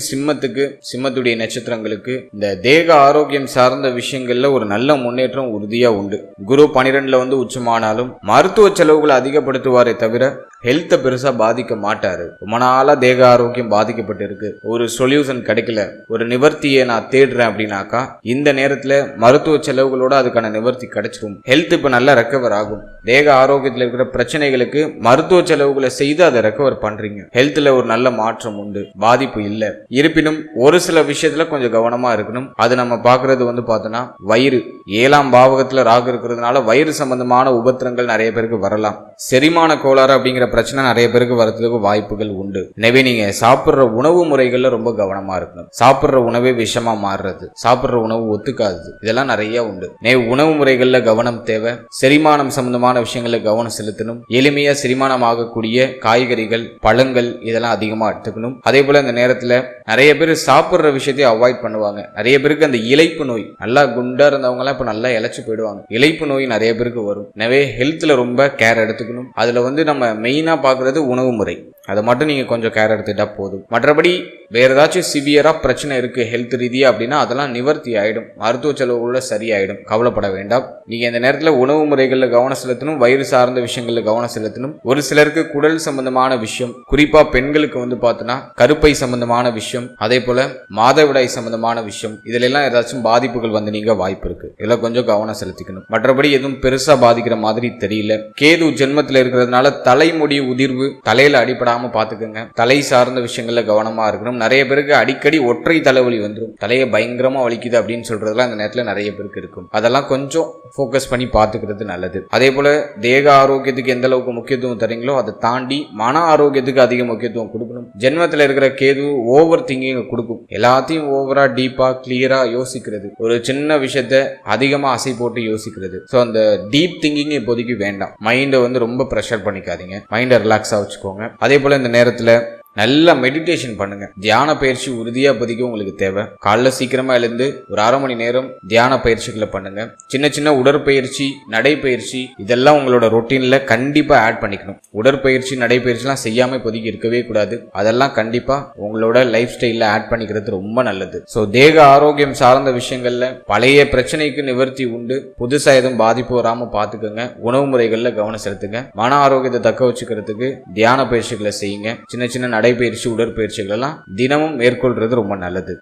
சிம்மத்துடைய நட்சத்திரங்களுக்கு இந்த தேக ஆரோக்கியம் சார்ந்த விஷயங்கள்ல ஒரு நல்ல முன்னேற்றம் உறுதியா உண்டு. குரு 12ல வந்து உச்சமானாலும் மருத்துவ செலவுகளை அதிகப்படுத்துவாரே தவிர ஹெல்த்தை பெருசா பாதிக்க மாட்டாரு. ரொம்ப நாளா தேக ஆரோக்கியம் பாதிக்கப்பட்டு இருக்கு, ஒரு சொல்யூஷன் கிடைக்கல, ஒரு நிவர்த்தியை நான் தேடுறேன் அப்படின்னாக்கா இந்த நேரத்துல மருத்துவ செலவுகளோட அதுக்கான நிவர்த்தி கிடைச்சிடும். ஹெல்த் இப்ப நல்லா ரெக்கவர் ஆகும். தேக ஆரோக்கியத்தில் இருக்கிற பிரச்சனைகளுக்கு மருத்துவ செலவுகளை செய்து அதை ரெக்கவர் பண்றீங்க. ஹெல்த்ல ஒரு நல்ல மாற்றம் உண்டு, பாதிப்பு இல்ல. இருப்பினும் ஒரு சில விஷயத்துல கொஞ்சம் கவனமா இருக்கணும். அது நம்ம பாக்குறது பார்த்தோம்னா வயிறு 7ஆம் பாவகத்துல ராகு இருக்கிறதுனால வயிறு சம்பந்தமான உபத்திரங்கள் நிறைய பேருக்கு வரலாம். செரிமான கோளாறு அப்படிங்கிற பிரச்சனை நிறைய பேருக்கு வரதுக்கு வாய்ப்புகள் உண்டு. எனவே நீங்க சாப்பிடுற உணவு முறைகள்ல ரொம்ப கவனமா இருக்கணும். சாப்பிடுற உணவே விஷமா மாறுறது, சாப்பிடுற உணவு ஒத்துக்காது, இதெல்லாம் நிறைய உண்டு. உணவு முறைகள்ல கவனம் தேவை. செரிமானம் சம்பந்தமான விஷயங்கள்ல கவனம் செலுத்தணும். எளிமையா செரிமானம் ஆகக்கூடிய காய்கறிகள், பழங்கள் இதெல்லாம் அதிகமா எடுத்துக்கணும். அதே போல இந்த நேரத்துல நிறைய பேர் சாப்பிடுற விஷயத்தை அவாய்ட் பண்ணுவாங்க. நிறைய பேருக்கு அந்த இளைப்பு நோய், நல்லா குண்டா இருந்தவங்க எல்லாம் இப்ப நல்லா இழைச்சு போயிடுவாங்க. இளைப்பு நோய் நிறைய பேருக்கு வரும். எனவே ஹெல்த்ல ரொம்ப கேர் எடுத்துக்கணும். அதுல நம்ம மெயினா பாக்குறது உணவு முறை, அதை மட்டும் நீங்க கொஞ்சம் கேர் எடுத்துட்டா போதும். மற்றபடி வேற ஏதாச்சும் சிவியரா பிரச்சனை இருக்கு ஹெல்த் ரீதியா அப்படின்னா அதெல்லாம் நிவர்த்தி ஆயிடும், மருத்துவ செலவுகளோட சரியாயிடும், கவலைப்பட வேண்டாம். நீங்க இந்த நேரத்துல உணவு முறைகள்ல கவனம் செலுத்தணும், வயிறு சார்ந்த விஷயங்கள்ல கவனம் செலுத்தணும். ஒரு சிலருக்கு குடல் சம்பந்தமான விஷயம், குறிப்பா பெண்களுக்கு பார்த்தோன்னா கருப்பை சம்பந்தமான விஷயம், அதே போல மாதவிடாய் சம்பந்தமான விஷயம், இதுல எல்லாம் ஏதாச்சும் பாதிப்புகள் நீங்க வாய்ப்பு இருக்கு. இதெல்லாம் கொஞ்சம் கவனம் செலுத்திக்கணும். மற்றபடி எதுவும் பெருசா பாதிக்கிற மாதிரி தெரியல. கேது ஜென்மத்துல இருக்கிறதுனால தலைமுடி உதிர்வு, தலையில அடிப்படாம பாத்துக்கோங்க. தலை சார்ந்த விஷயங்கள்ல கவனமா இருக்கணும். நிறைய பேருக்கு அடிக்கடி ஒற்றை தலைவலி வந்துடும், தலையை பயங்கரமா வலிக்குது அப்படின்னு சொல்றதுலாம் இந்த நேரத்துல நிறைய பேருக்கு இருக்கும். அதெல்லாம் கொஞ்சம் ஃபோக்கஸ் பண்ணி பார்த்துக்கிறது நல்லது. அதே போல தேக ஆரோக்கியத்துக்கு எந்த அளவுக்கு முக்கியத்துவம் தரீங்களோ அதை தாண்டி மன ஆரோக்கியத்துக்கு அதிக முக்கியத்துவம் கொடுக்கணும். ஜென்மத்தில் இருக்கிற கேது ஓவர் திங்கிங் கொடுக்கும். எல்லாத்தையும் ஓவரா டீப்பா கிளியரா யோசிக்கிறது, ஒரு சின்ன விஷயத்த அதிகமா அசை போட்டு யோசிக்கிறது. ஸோ அந்த டீப் திங்கிங் இப்போதைக்கு வேண்டாம். மைண்டை ரொம்ப ப்ரெஷர் பண்ணிக்காதீங்க, மைண்டை ரிலாக்ஸா வச்சுக்கோங்க. அதே போல இந்த நேரத்துல நல்லா மெடிடேஷன் பண்ணுங்க. தியான பயிற்சி உறுதியா இப்போதைக்கு உங்களுக்கு தேவை. காலைல சீக்கிரமா எழுந்து ஒரு 1/2 மணி நேரம் தியான பயிற்சிகளை பண்ணுங்க. சின்ன சின்ன உடற்பயிற்சி, நடைப்பயிற்சி இதெல்லாம் உங்களோட ரொட்டீன்ல கண்டிப்பா ஆட் பண்ணிக்கணும். உடற்பயிற்சி, நடைப்பயிற்சிலாம் செய்யாம இப்போதைக்கு இருக்கவே கூடாது. அதெல்லாம் கண்டிப்பா உங்களோட லைஃப் ஸ்டைல்ல ஆட் பண்ணிக்கிறது ரொம்ப நல்லது. ஸோ தேக ஆரோக்கியம் சார்ந்த விஷயங்கள்ல பழைய பிரச்சனைக்கு நிவர்த்தி உண்டு. புதுசா எதுவும் பாதிப்பு வராம பாத்துக்கோங்க. உணவு முறைகள்ல கவனம் செலுத்துங்க. மன ஆரோக்கியத்தை தக்க வச்சுக்கிறதுக்கு தியான பயிற்சிகளை செய்யுங்க. சின்ன சின்ன நடைபயிற்சி, உடற்பயிற்சிகள் எல்லாம் தினமும் மேற்கொள்றது ரொம்ப நல்லது.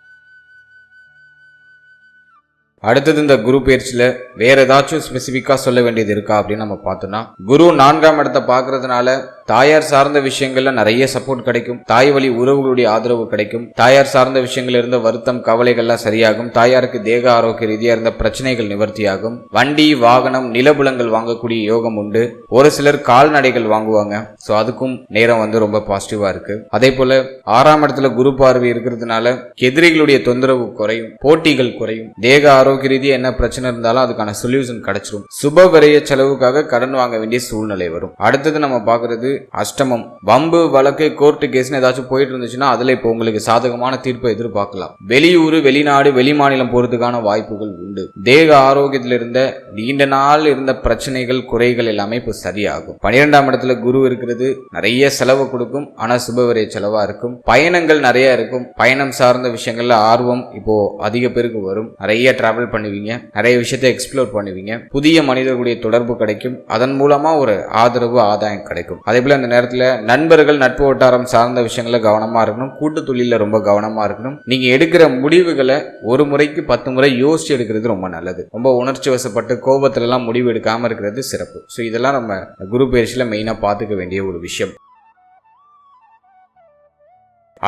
அடுத்தது இந்த குரு பயிற்சியில வேற ஏதாச்சும் ஸ்பெசிபிக்கா சொல்ல வேண்டியது இருக்கா அப்படின்னு நம்ம பார்த்தோம்னா, குரு 4ஆம் இடத்தை பார்க்கறதுனால தாயார் சார்ந்த விஷயங்கள்ல நிறைய சப்போர்ட் கிடைக்கும். தாய் வழி உறவுகளுடைய ஆதரவு கிடைக்கும். தாயார் சார்ந்த விஷயங்கள் இருந்த வருத்தம், கவலைகள்லாம் சரியாகும். தாயாருக்கு தேக ஆரோக்கிய ரீதியா இருந்த பிரச்சனைகள் நிவர்த்தியாகும். வண்டி, வாகனம், நிலபுலங்கள் வாங்கக்கூடிய யோகம் உண்டு. ஒரு சிலர் கால்நடைகள் வாங்குவாங்க. ஸோ அதுக்கும் நேரம் ரொம்ப பாசிட்டிவா இருக்கு. அதே போல 6ஆம் இடத்துல குரு பார்வை இருக்கிறதுனால எதிரிகளுடைய தொந்தரவு குறையும், போட்டிகள் குறையும். தேக ஆரோக்கிய ரீதியா என்ன பிரச்சனை இருந்தாலும் அதுக்கான சொல்யூஷன் கிடைச்சிடும். சுப விரைய செலவுக்காக கடன் வாங்க வேண்டிய சூழ்நிலை வரும். அடுத்தது நம்ம பார்க்கறது அஷ்டமம். வம்பு, வழக்கு, கோர்ட்டு கேஸ்னு ஏதாச்சும் போயிட்டு இருந்துச்சுன்னா அதுல இப்போ உங்களுக்கு சாதகமான தீர்ப்பை எதிர்பார்க்கலாம். வெளியூர், வெளிநாடு, வெளி மாநிலம் போறதுக்கான வாய்ப்புகள் உண்டு. தேக ஆரோக்கியத்தில் இருந்த நீண்ட நாள் இருந்த பிரச்சனைகள், குறைகள் எல்லாமே இப்போ சரியாகும். 12ஆம் இடத்துல குரு இருக்கிறது நிறைய செலவு கொடுக்கும். ஆனா சுபவிரைய செலவா இருக்கும். பயணங்கள் நிறைய இருக்கும். பயணம் சார்ந்த விஷயங்கள்ல ஆர்வம் இப்போ அதிக பேருக்கு வரும். நிறைய டிராவல் பண்ணுவீங்க, நிறைய விஷயத்தை எக்ஸ்ப்ளோர் பண்ணுவீங்க. புதிய மனிதர்களுடைய தொடர்பு கிடைக்கும். அதன் மூலமா ஒரு ஆதரவு, ஆதாயம் கிடைக்கும். அதே போல இந்த நேரத்துல நண்பர்கள், நட்பு வட்டாரம் சார்ந்த விஷயங்கள கவனமா இருக்கணும். கூட்டு தொழில ரொம்ப கவனமா இருக்கணும். நீங்க எடுக்கிற முடிவுகளை ஒரு முறைக்கு 10 முறை யோசிச்சு எடுக்கிறது ரொம்ப நல்லது. ரொம்ப உணர்ச்சி வசப்பட்டு கோபத்துல எல்லாம் முடிவு எடுக்காம இருக்கிறது சிறப்பு. ஸோ இதெல்லாம் நம்ம குரு பயிற்சியில மெயினா பார்த்துக்க வேண்டிய ஒரு விஷயம்.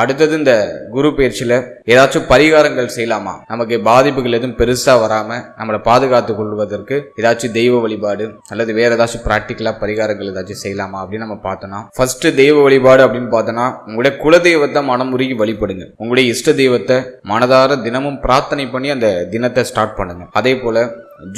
அடுத்தது இந்த குரு பயிற்சியில ஏதாச்சும் பரிகாரங்கள் செய்யலாமா, நமக்கு பாதிப்புகள் எதுவும் பெருசா வராம நம்மளை பாதுகாத்துக் கொள்வதற்கு ஏதாச்சும் தெய்வ வழிபாடு அல்லது வேற ஏதாச்சும் பிராக்டிக்கலா பரிகாரங்கள் ஏதாச்சும் செய்யலாமா அப்படின்னு நம்ம பார்த்தோம்னா, ஃபர்ஸ்ட் தெய்வ வழிபாடு அப்படின்னு பார்த்தோம்னா உங்களுடைய குலதெய்வத்தை மனமுருகி வழிபடுங்க. உங்களுடைய இஷ்ட தெய்வத்தை மனதார தினமும் பிரார்த்தனை பண்ணி அந்த தினத்தை ஸ்டார்ட் பண்ணுங்க. அதே போல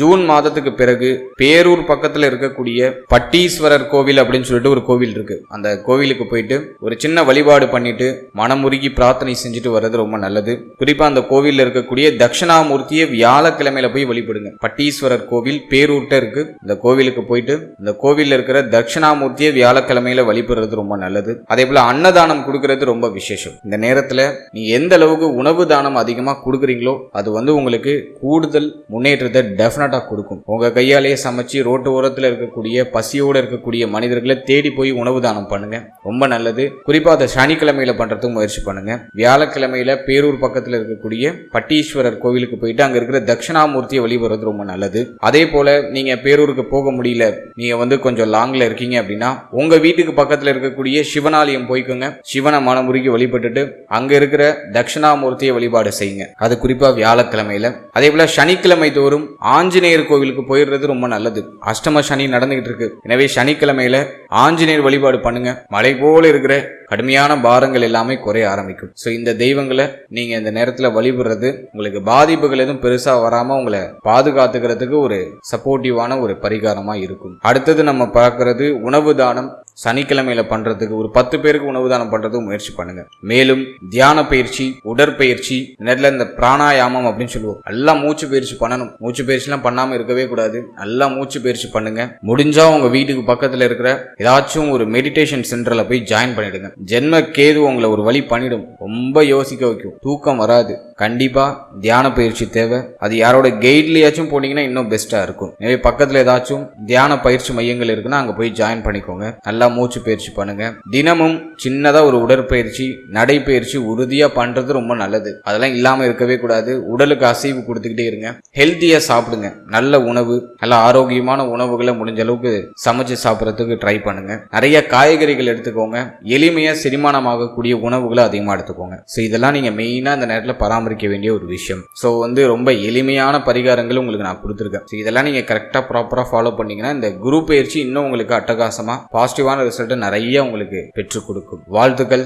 ஜூன் மாதத்துக்கு பிறகு பேரூர் பக்கத்துல இருக்கக்கூடிய பட்டீஸ்வரர் கோவில் அப்படின்னு சொல்லிட்டு ஒரு கோவில் இருக்கு. அந்த கோவிலுக்கு போயிட்டு ஒரு சின்ன வழிபாடு பண்ணிட்டு மனமுருகி பிரார்த்தனை செஞ்சுட்டு வர்றது ரொம்ப நல்லது. குறிப்பா அந்த கோவில்ல இருக்கக்கூடிய தட்சிணாமூர்த்தியை வியாழக்கிழமையில போய் வழிபடுங்க. பட்டீஸ்வரர் கோவில் பேரூர்ட்ட இருக்கு. இந்த கோவிலுக்கு போயிட்டு இந்த கோவில்ல இருக்கிற தட்சிணாமூர்த்தியை வியாழக்கிழமையில வழிபடுறது ரொம்ப நல்லது. அதே போல அன்னதானம் கொடுக்கறது ரொம்ப விசேஷம். இந்த நேரத்துல நீ எந்த அளவுக்கு உணவு தானம் அதிகமா கொடுக்குறீங்களோ அது உங்களுக்கு கூடுதல் முன்னேற்றத்தை டெஃபினட்டா கொடுக்கும். உங்க கையாலேயே சமைச்சு ரோட்டு ஓரத்துல இருக்கக்கூடிய பசியோட இருக்கக்கூடிய மனிதர்களை தேடி போய் உணவு தானம் பண்ணுங்க, ரொம்ப நல்லது. குறிப்பா அதை சனிக்கிழமையில பண்றதுக்கு முயற்சி பண்ணுங்க. வியாழக்கிழமையில பேரூர் பக்கத்துல இருக்கக்கூடிய பட்டீஸ்வரர் கோவிலுக்கு போயிட்டு அங்க இருக்கிற தட்சிணாமூர்த்தியை வழிபடுறது ரொம்ப நல்லது. அதே போல நீங்க பேரூருக்கு போக முடியல, நீங்க கொஞ்சம் லாங்ல இருக்கீங்க அப்படின்னா உங்க வீட்டுக்கு பக்கத்துல இருக்கக்கூடிய சிவனாலயம் போய்க்குங்க. சிவனை மனமுருகி வழிபட்டுட்டு அங்க இருக்கிற தட்சிணாமூர்த்தியை வழிபாடு செய்யுங்க. அது குறிப்பா வியாழக்கிழமையில. அதே போல சனிக்கிழமை தோறும் ஆஞ்சநேயர் கோவிலுக்கு போயிடுறது ரொம்ப நல்லது. அஷ்டம சனி நடந்துகிட்டு இருக்கு. எனவே சனிக்கிழமையில ஆஞ்சநேயர் வழிபாடு பண்ணுங்க. மலை போல இருக்கிற கடுமையான பாரங்கள் எல்லாமே குறைய ஆரம்பிக்கும். ஸோ இந்த தெய்வங்களை நீங்க இந்த நேரத்துல வழிபடுறது உங்களுக்கு பாதிப்புகள் எதுவும் பெருசா வராம உங்களை பாதுகாத்துக்கிறதுக்கு ஒரு சப்போர்ட்டிவான ஒரு பரிகாரமா இருக்கும். அடுத்தது நம்ம பார்க்கறது உணவு தானம். சனிக்கிழமையில பண்றதுக்கு ஒரு 10 பேருக்கு உணவு தானம் பண்றதுக்கு முயற்சி பண்ணுங்க. மேலும் தியான பயிற்சி, உடற்பயிற்சி, நேரத்தில் இந்த பிராணாயாமம் அப்படின்னு சொல்லுவோம், நல்லா மூச்சு பயிற்சி பண்ணணும். மூச்சு பயிற்சி எல்லாம் பண்ணாம இருக்கவே கூடாது. நல்லா மூச்சு பயிற்சி பண்ணுங்க. முடிஞ்சா உங்க வீட்டுக்கு பக்கத்துல இருக்கிற ஏதாச்சும் ஒரு மெடிடேஷன் சென்டர்ல போய் ஜாயின் பண்ணிடுங்க. ஜென்ம கேது உங்களை ஒரு வழி பண்ணிடும், ரொம்ப யோசிக்க வைக்கும், தூக்கம் வராது. கண்டிப்பா தியான பயிற்சி தேவை. அது யாரோட கைட்லயாச்சும் போனீங்கன்னா இன்னும் பெஸ்டா இருக்கும். எனவே பக்கத்துல ஏதாச்சும் தியான பயிற்சி மையங்கள் இருக்குன்னா அங்க போய் ஜாயின் பண்ணிக்கோங்க. நல்லா மூச்சு பயிற்சி பண்ணுங்க. தினமும் சின்னதா ஒரு உடற்பயிற்சி, நடைப்பயிற்சி உறுதியா பண்றது ரொம்ப நல்லது. அதெல்லாம் இல்லாம இருக்கவே கூடாது. உடலுக்கு அசைவு கொடுத்துக்கிட்டே இருங்க. ஹெல்த்தியா சாப்பிடுங்க. நல்ல உணவு, நல்ல ஆரோக்கியமான உணவுகளை முடிஞ்ச அளவுக்கு சமைச்சு சாப்பிடறதுக்கு ட்ரை பண்ணுங்க. நிறைய காய்கறிகள் எடுத்துக்கோங்க. எளிமையா செரிமானமாகக்கூடிய உணவுகளை அதிகமா எடுத்துக்கோங்க. ஸோ இதெல்லாம் நீங்க மெயினா இந்த நேரத்தில் பராமரிக்க வேண்டிய ஒரு விஷயம். ஸோ ரொம்ப எளிமையான பரிகாரங்கள் உங்களுக்கு நான் கொடுத்துருக்கேன். ஸோ இதெல்லாம் நீங்க கரெக்டா ப்ராப்பரா ஃபாலோ பண்ணீங்கன்னா இந்த குரு பயிற்சி இன்னும் உங்களுக்கு அட்டகாசமா பாசிட்டிவான ரிசல்ட் நிறைய உங்களுக்கு பெற்றுக் கொடுக்கும். வாழ்த்துக்கள்.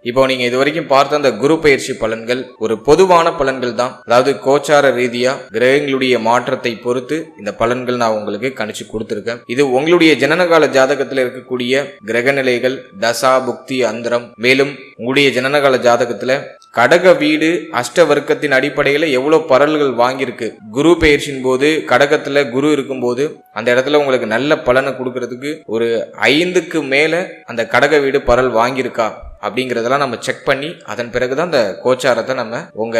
இப்போ நீங்க இது வரைக்கும் பார்த்த அந்த குரு பயிற்சி பலன்கள் ஒரு பொதுவான பலன்கள் தான். அதாவது கோச்சார ரீதியா கிரகங்களுடைய மாற்றத்தை பொறுத்து இந்த பலன்கள் நான் உங்களுக்கு கணிச்சு கொடுத்திருக்கேன். இது உங்களுடைய ஜனனகால ஜாதகத்துல இருக்கக்கூடிய கிரக நிலைகள், தசா புக்தி அந்தரம், மேலும் உங்களுடைய ஜனனகால ஜாதகத்துல கடக வீடு அஷ்ட வர்க்கத்தின் அடிப்படையில எவ்வளவு பரல்கள் வாங்கியிருக்கு. குரு பயிற்சியின் போது கடகத்துல குரு இருக்கும் போது அந்த இடத்துல உங்களுக்கு நல்ல பலனை கொடுக்கறதுக்கு ஒரு 5க்கு மேல அந்த கடக வீடு பரல் வாங்கியிருக்கா அப்படிங்கறதெல்லாம் நம்ம செக் பண்ணி அதன் பிறகுதான் அந்த கோச்சாரத்தை நம்ம உங்க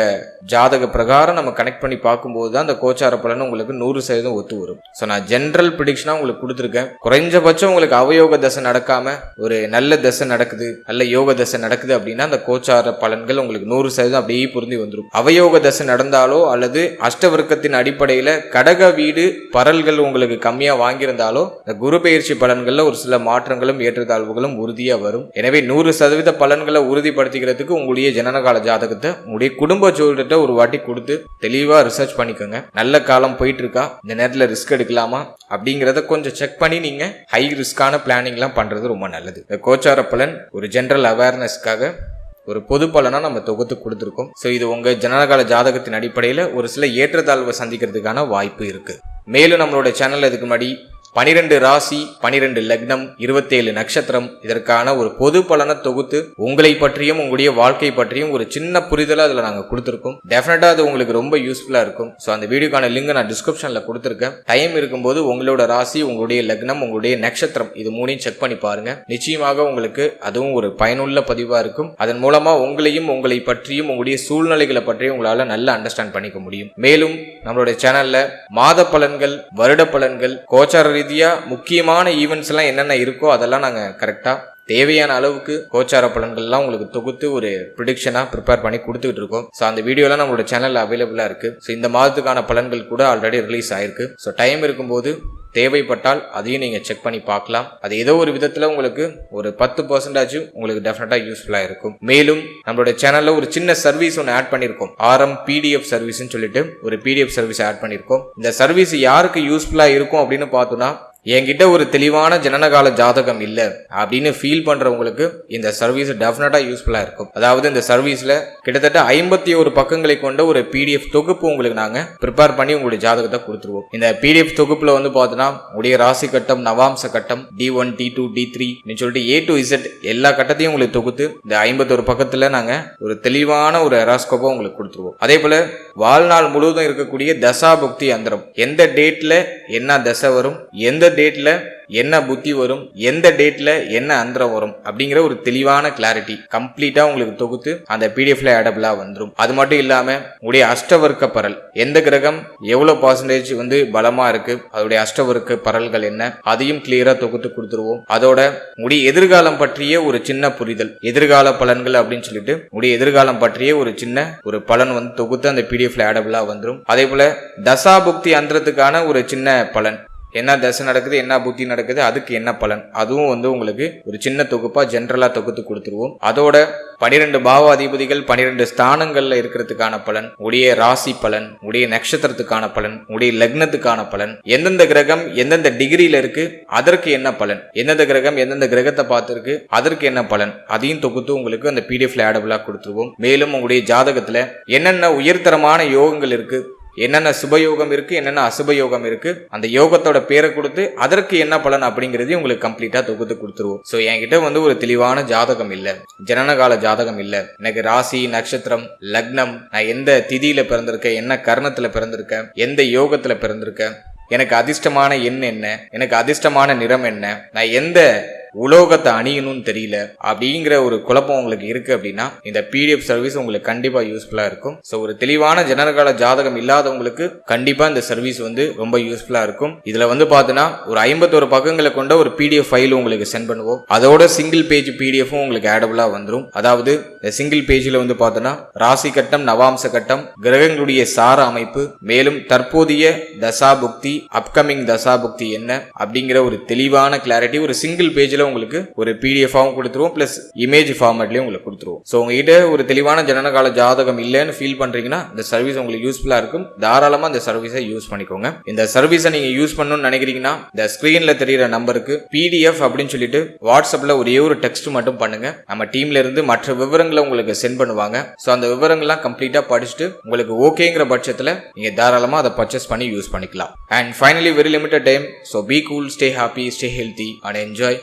ஜாதக பிரகாரம் நம்ம கனெக்ட் பண்ணி பார்க்கும்போது தான் அந்த கோச்சார பலன் உங்களுக்கு 100% ஒத்து வரும். ஸோ நான் ஜென்ரல் ப்ரிடிக்ஷனா உங்களுக்கு கொடுத்துருக்கேன். குறைஞ்சபட்சம் உங்களுக்கு அவயோக தசை நடக்காம ஒரு நல்ல தசை நடக்குது, நல்ல யோக தசை நடக்குது அப்படின்னா அந்த கோச்சார பலன்கள் உங்களுக்கு 100% அப்படியே பொருந்தி வந்துடும். அவயோக தசை நடந்தாலோ அல்லது அஷ்டவர்க்கத்தின் அடிப்படையில கடக வீடு பரல்கள் உங்களுக்கு கம்மியா வாங்கியிருந்தாலோ இந்த குரு பயிற்சி பலன்கள்ல ஒரு சில மாற்றங்களும் ஏற்றத்தாழ்வுகளும் உறுதியா வரும். எனவே 100% பலன்களை உறுதிப்படுத்திக்கிறதுக்கு உங்களுடைய ஜனனகால ஜாதகத்தை உங்களுடைய குடும்ப ஜோதிடத்தை ஒரு வாட்டி கொடுத்து தெளிவா ரிசர்ச் பண்ணிக்கோங்க. நல்ல காலம் போயிட்டு இருக்கா, இந்த நேரத்தில் ரிஸ்க் எடுக்கலாமா அப்படிங்கறத கொஞ்சம் செக் பண்ணி நீங்க ஹை ரிஸ்கான பிளானிங் எல்லாம் பண்றது ரொம்ப நல்லது. இந்த கோச்சார பலன் ஒரு ஜெனரல் அவேர்னஸ்க்காக ஒரு பொது பலனா நம்ம தொகுத்து கொடுத்துருக்கோம். ஸோ இது உங்க ஜனனகால ஜாதகத்தின் அடிப்படையில் ஒரு சில ஏற்றத்தாழ்வை சந்திக்கிறதுக்கான வாய்ப்பு இருக்கு. மேலும் நம்மளோட சேனல்ல இதுக்கு முன்னாடி 12 ராசி, 12 லக்னம், 27 நட்சத்திரம் இதற்கான ஒரு பொது பலனை தொகுத்து உங்களை பற்றியும் உங்களுடைய வாழ்க்கை பற்றியும் ஒரு சின்ன புரிதலை அதில் நாங்கள் கொடுத்துருக்கோம். டெஃபினட்டா அது உங்களுக்கு ரொம்ப யூஸ்ஃபுல்லா இருக்கும். ஸோ அந்த வீடியோக்கான லிங்க் நான் டிஸ்கிரிப்ஷன்ல கொடுத்துருக்கேன். டைம் இருக்கும்போது உங்களோட ராசி, உங்களுடைய லக்னம், உங்களுடைய நட்சத்திரம் இது மூணையும் செக் பண்ணி பாருங்க. நிச்சயமாக உங்களுக்கு அதுவும் ஒரு பயனுள்ள பதிவா இருக்கும். அதன் மூலமா உங்களையும் உங்களை பற்றியும் உங்களுடைய சூழ்நிலைகளை பற்றியும் உங்களால நல்லா அண்டர்ஸ்டாண்ட் பண்ணிக்க முடியும். மேலும் நம்மளுடைய சேனல்ல மாத பலன்கள், வருட பலன்கள், கோச்சார ரீதியா முக்கியமான ஈவெண்ட்ஸ் எல்லாம் என்னென்ன இருக்கோ அதெல்லாம் நாங்க கரெக்டா தேவையான அளவுக்கு கோச்சார பலன்கள்லாம் உங்களுக்கு தொகுத்து ஒரு ப்ரிடிக்ஷனா ப்ரிப்பேர் பண்ணி கொடுத்துட்டு இருக்கோம். ஸோ அந்த வீடியோலாம் நம்மளோட சேனல்ல அவைலபிளா இருக்கு. ஸோ இந்த மாதத்துக்கான பலன்கள் கூட ஆல்ரெடி ரிலீஸ் ஆயிருக்கு. ஸோ டைம் இருக்கும்போது தேவைப்பட்டால் அதையும் நீங்க செக் பண்ணி பார்க்கலாம். அது ஏதோ ஒரு விதத்துல உங்களுக்கு ஒரு 10% உங்களுக்கு டெஃபினட்டா யூஸ்ஃபுல்லா இருக்கும். மேலும் நம்மளோட சேனல்ல ஒரு சின்ன சர்வீஸ் ஒன்று ஆட் பண்ணிருக்கோம். RM PDF சர்வீஸ்ன்னு சொல்லிட்டு ஒரு PDF சர்வீஸ் ஆட் பண்ணிருக்கோம். இந்த சர்வீஸ் யாருக்கு யூஸ்ஃபுல்லா இருக்கும் அப்படின்னு பார்த்தோம்னா, என்கிட்ட ஒரு தெளிவான ஜனனகால ஜாதகம் இல்ல அப்படின்னு ஃபீல் பண்றவங்களுக்கு இந்த சர்வீஸ் டெஃபினட்டா யூஸ்ஃபுல்லா இருக்கும். அதாவது இந்த சர்வீஸ்ல கிட்டத்தட்ட 51 பக்கங்களை கொண்ட ஒரு PDF தொகுப்பு உங்களுக்கு நாங்க ப்ரிப்பேர் பண்ணி உங்களுடைய ஜாதகத்தை கொடுத்துருவோம். இந்த PDF தொகுப்புல பார்த்தோம்னா உங்களுடைய ராசி கட்டம், நவாம்ச கட்டம், D1 D2 D3 சொல்லிட்டு A to Z எல்லா கட்டத்தையும் உங்களுக்கு தொகுத்து இந்த 51 பக்கத்துல நாங்க ஒரு தெளிவான ஒரு ஹெராஸ்கோப்பை உங்களுக்கு கொடுத்துருவோம். அதே போல வாழ்நாள் முழுவதும் இருக்கக்கூடிய தசா புக்தி அந்தரம், எந்த டேட்ல என்ன தசை வரும், எந்த டேட்ல என்ன புத்தி வரும், எந்த டேட்ல என்ன அந்தரம் வரும் அப்படிங்கிற ஒரு தெளிவான கிளாரிட்டி கம்ப்ளீட்டா உங்களுக்கு தொகுத்து அந்த பிடிஎஃப்ல ஆடபிளா வந்துடும். அது மட்டும் இல்லாம உடைய அஷ்டவர்க்க பரல், எந்த கிரகம் எவ்வளவு பர்சன்டேஜ் பலமா இருக்கு, அதோடைய அஷ்டவர்க்க பரல்கள் என்ன, அதையும் கிளியரா தொகுத்து கொடுத்துருவோம். அதோட உடைய எதிர்காலம் பற்றிய ஒரு சின்ன புரிதல், எதிர்கால பலன்கள் அப்படின்னு சொல்லிட்டு உடைய எதிர்காலம் பற்றிய ஒரு சின்ன ஒரு பலன் தொகுத்து அந்த பிடிஎஃப்ல ஆடபிளா வந்துடும். அதே போல தசாபுக்தி அந்தரத்துக்கான ஒரு சின்ன பலன், என்ன தசை நடக்குது, என்ன புத்தி நடக்குது, அதுக்கு என்ன பலன், அதுவும் உங்களுக்கு ஒரு சின்ன தொகுப்பா ஜென்ரலா தொகுத்து கொடுத்துருவோம். அதோட 12 பாவாதிபதிகள் 12 ஸ்தானங்கள்ல இருக்கிறதுக்கான பலன், உடைய ராசி பலன், உடைய நட்சத்திரத்துக்கான பலன், உடைய லக்னத்துக்கான பலன், எந்தெந்த கிரகம் எந்தெந்த டிகிரியில இருக்கு அதற்கு என்ன பலன், எந்தெந்த கிரகம் எந்தெந்த கிரகத்தை பார்த்திருக்கு அதற்கு என்ன பலன், அதையும் தொகுத்து உங்களுக்கு அந்த பிடிஎஃப்ல ஆடபிளா கொடுத்துருவோம். மேலும் உங்களுடைய ஜாதகத்துல என்னென்ன உயர்தரமான யோகங்கள் இருக்கு, என்னென்ன சுபயோகம் இருக்கு, என்னென்ன அசுபயோகம் இருக்கு, அந்த யோகத்தோட பேரை கொடுத்து அதற்கு என்ன பலன் அப்படிங்கறதையும் உங்களுக்கு கம்ப்ளீட்டா தொகுத்து கொடுத்துருவோம். சோ என்கிட்ட ஒரு தெளிவான ஜாதகம் இல்ல, ஜனனகால ஜாதகம் இல்ல, எனக்கு ராசி நட்சத்திரம் லக்னம், நான் எந்த திதியில பிறந்திருக்கேன், என்ன கர்ணத்துல பிறந்திருக்கேன், எந்த யோகத்துல பிறந்திருக்கேன், எனக்கு அதிர்ஷ்டமான எண் என்ன, எனக்கு அதிர்ஷ்டமான நிறம் என்ன, நான் எந்த உலோகத்தை அணியணும்னு தெரியல அப்படிங்கிற ஒரு குழப்பம் உங்களுக்கு இருக்கு அப்படின்னா இந்த பிடிஎஃப் சர்வீஸ் உங்களுக்கு கண்டிப்பா யூஸ்ஃபுல்லா இருக்கும். ஸோ ஒரு தெளிவான ஜனனகால ஜாதகம் இல்லாதவங்களுக்கு கண்டிப்பா இந்த சர்வீஸ் ரொம்ப யூஸ்ஃபுல்லா இருக்கும். இதுல பார்த்தீங்கன்னா ஒரு 51 பக்கங்களை கொண்ட ஒரு பிடிஎஃப் ஃபைல் உங்களுக்கு சென்ட் பண்ணுவோம். அதோட சிங்கிள் பேஜ் பிடிஎஃப் உங்களுக்கு ஆடபிளா வந்துடும். அதாவது சிங்கிள் பேஜ்ல பார்த்தோன்னா ராசி கட்டம், நவாம்ச கட்டம், கிரகங்களுடைய சார அமைப்பு, மேலும் தற்போதைய தசாபுக்தி, அப்கமிங் தசாபுக்தி என்ன அப்படிங்கிற ஒரு தெளிவான கிளாரிட்டி ஒரு சிங்கிள் பேஜ்ல உங்களுக்கு ஒரு பிடிஎஃப் கொடுத்துருவோம், பிளஸ் இமேஜ் ஃபார்மேட்லயும் உங்களுக்கு கொடுத்துருவோம். சோ உங்ககிட்ட ஒரு தெளிவான ஜனனகால ஜாதகம் இல்லைன்னு ஃபீல் பண்றீங்கன்னா இந்த சர்வீஸ் உங்களுக்கு யூஸ்ஃபுல்லா இருக்கும். தாராளமா இந்த சர்வீஸை யூஸ் பண்ணிக்கோங்க. இந்த சர்வீஸை நீங்க யூஸ் பண்ணணும்னு நினைக்கிறீங்கன்னா இந்த ஸ்கிரீன்ல தெரியுற நம்பருக்கு பிடிஎஃப் அப்படின்னு சொல்லிட்டு வாட்ஸ்அப்ல ஒரே ஒரு டெக்ஸ்ட் மட்டும் பண்ணுங்க. நம்ம டீம்ல இருந்து மற்ற விவரங்களை உங்களுக்கு சென்ட் பண்ணுவாங்க. சோ அந்த விவரங்கள்லாம் கம்ப்ளீட்டா படிச்சுட்டு உங்களுக்கு ஓகேங்கிற பட்சத்துல நீங்க தாராளமா அதை பர்ச்சேஸ் பண்ணி யூஸ் பண்ணிக்கலாம். And finally very limited time. So be cool, stay happy, stay healthy and enjoy.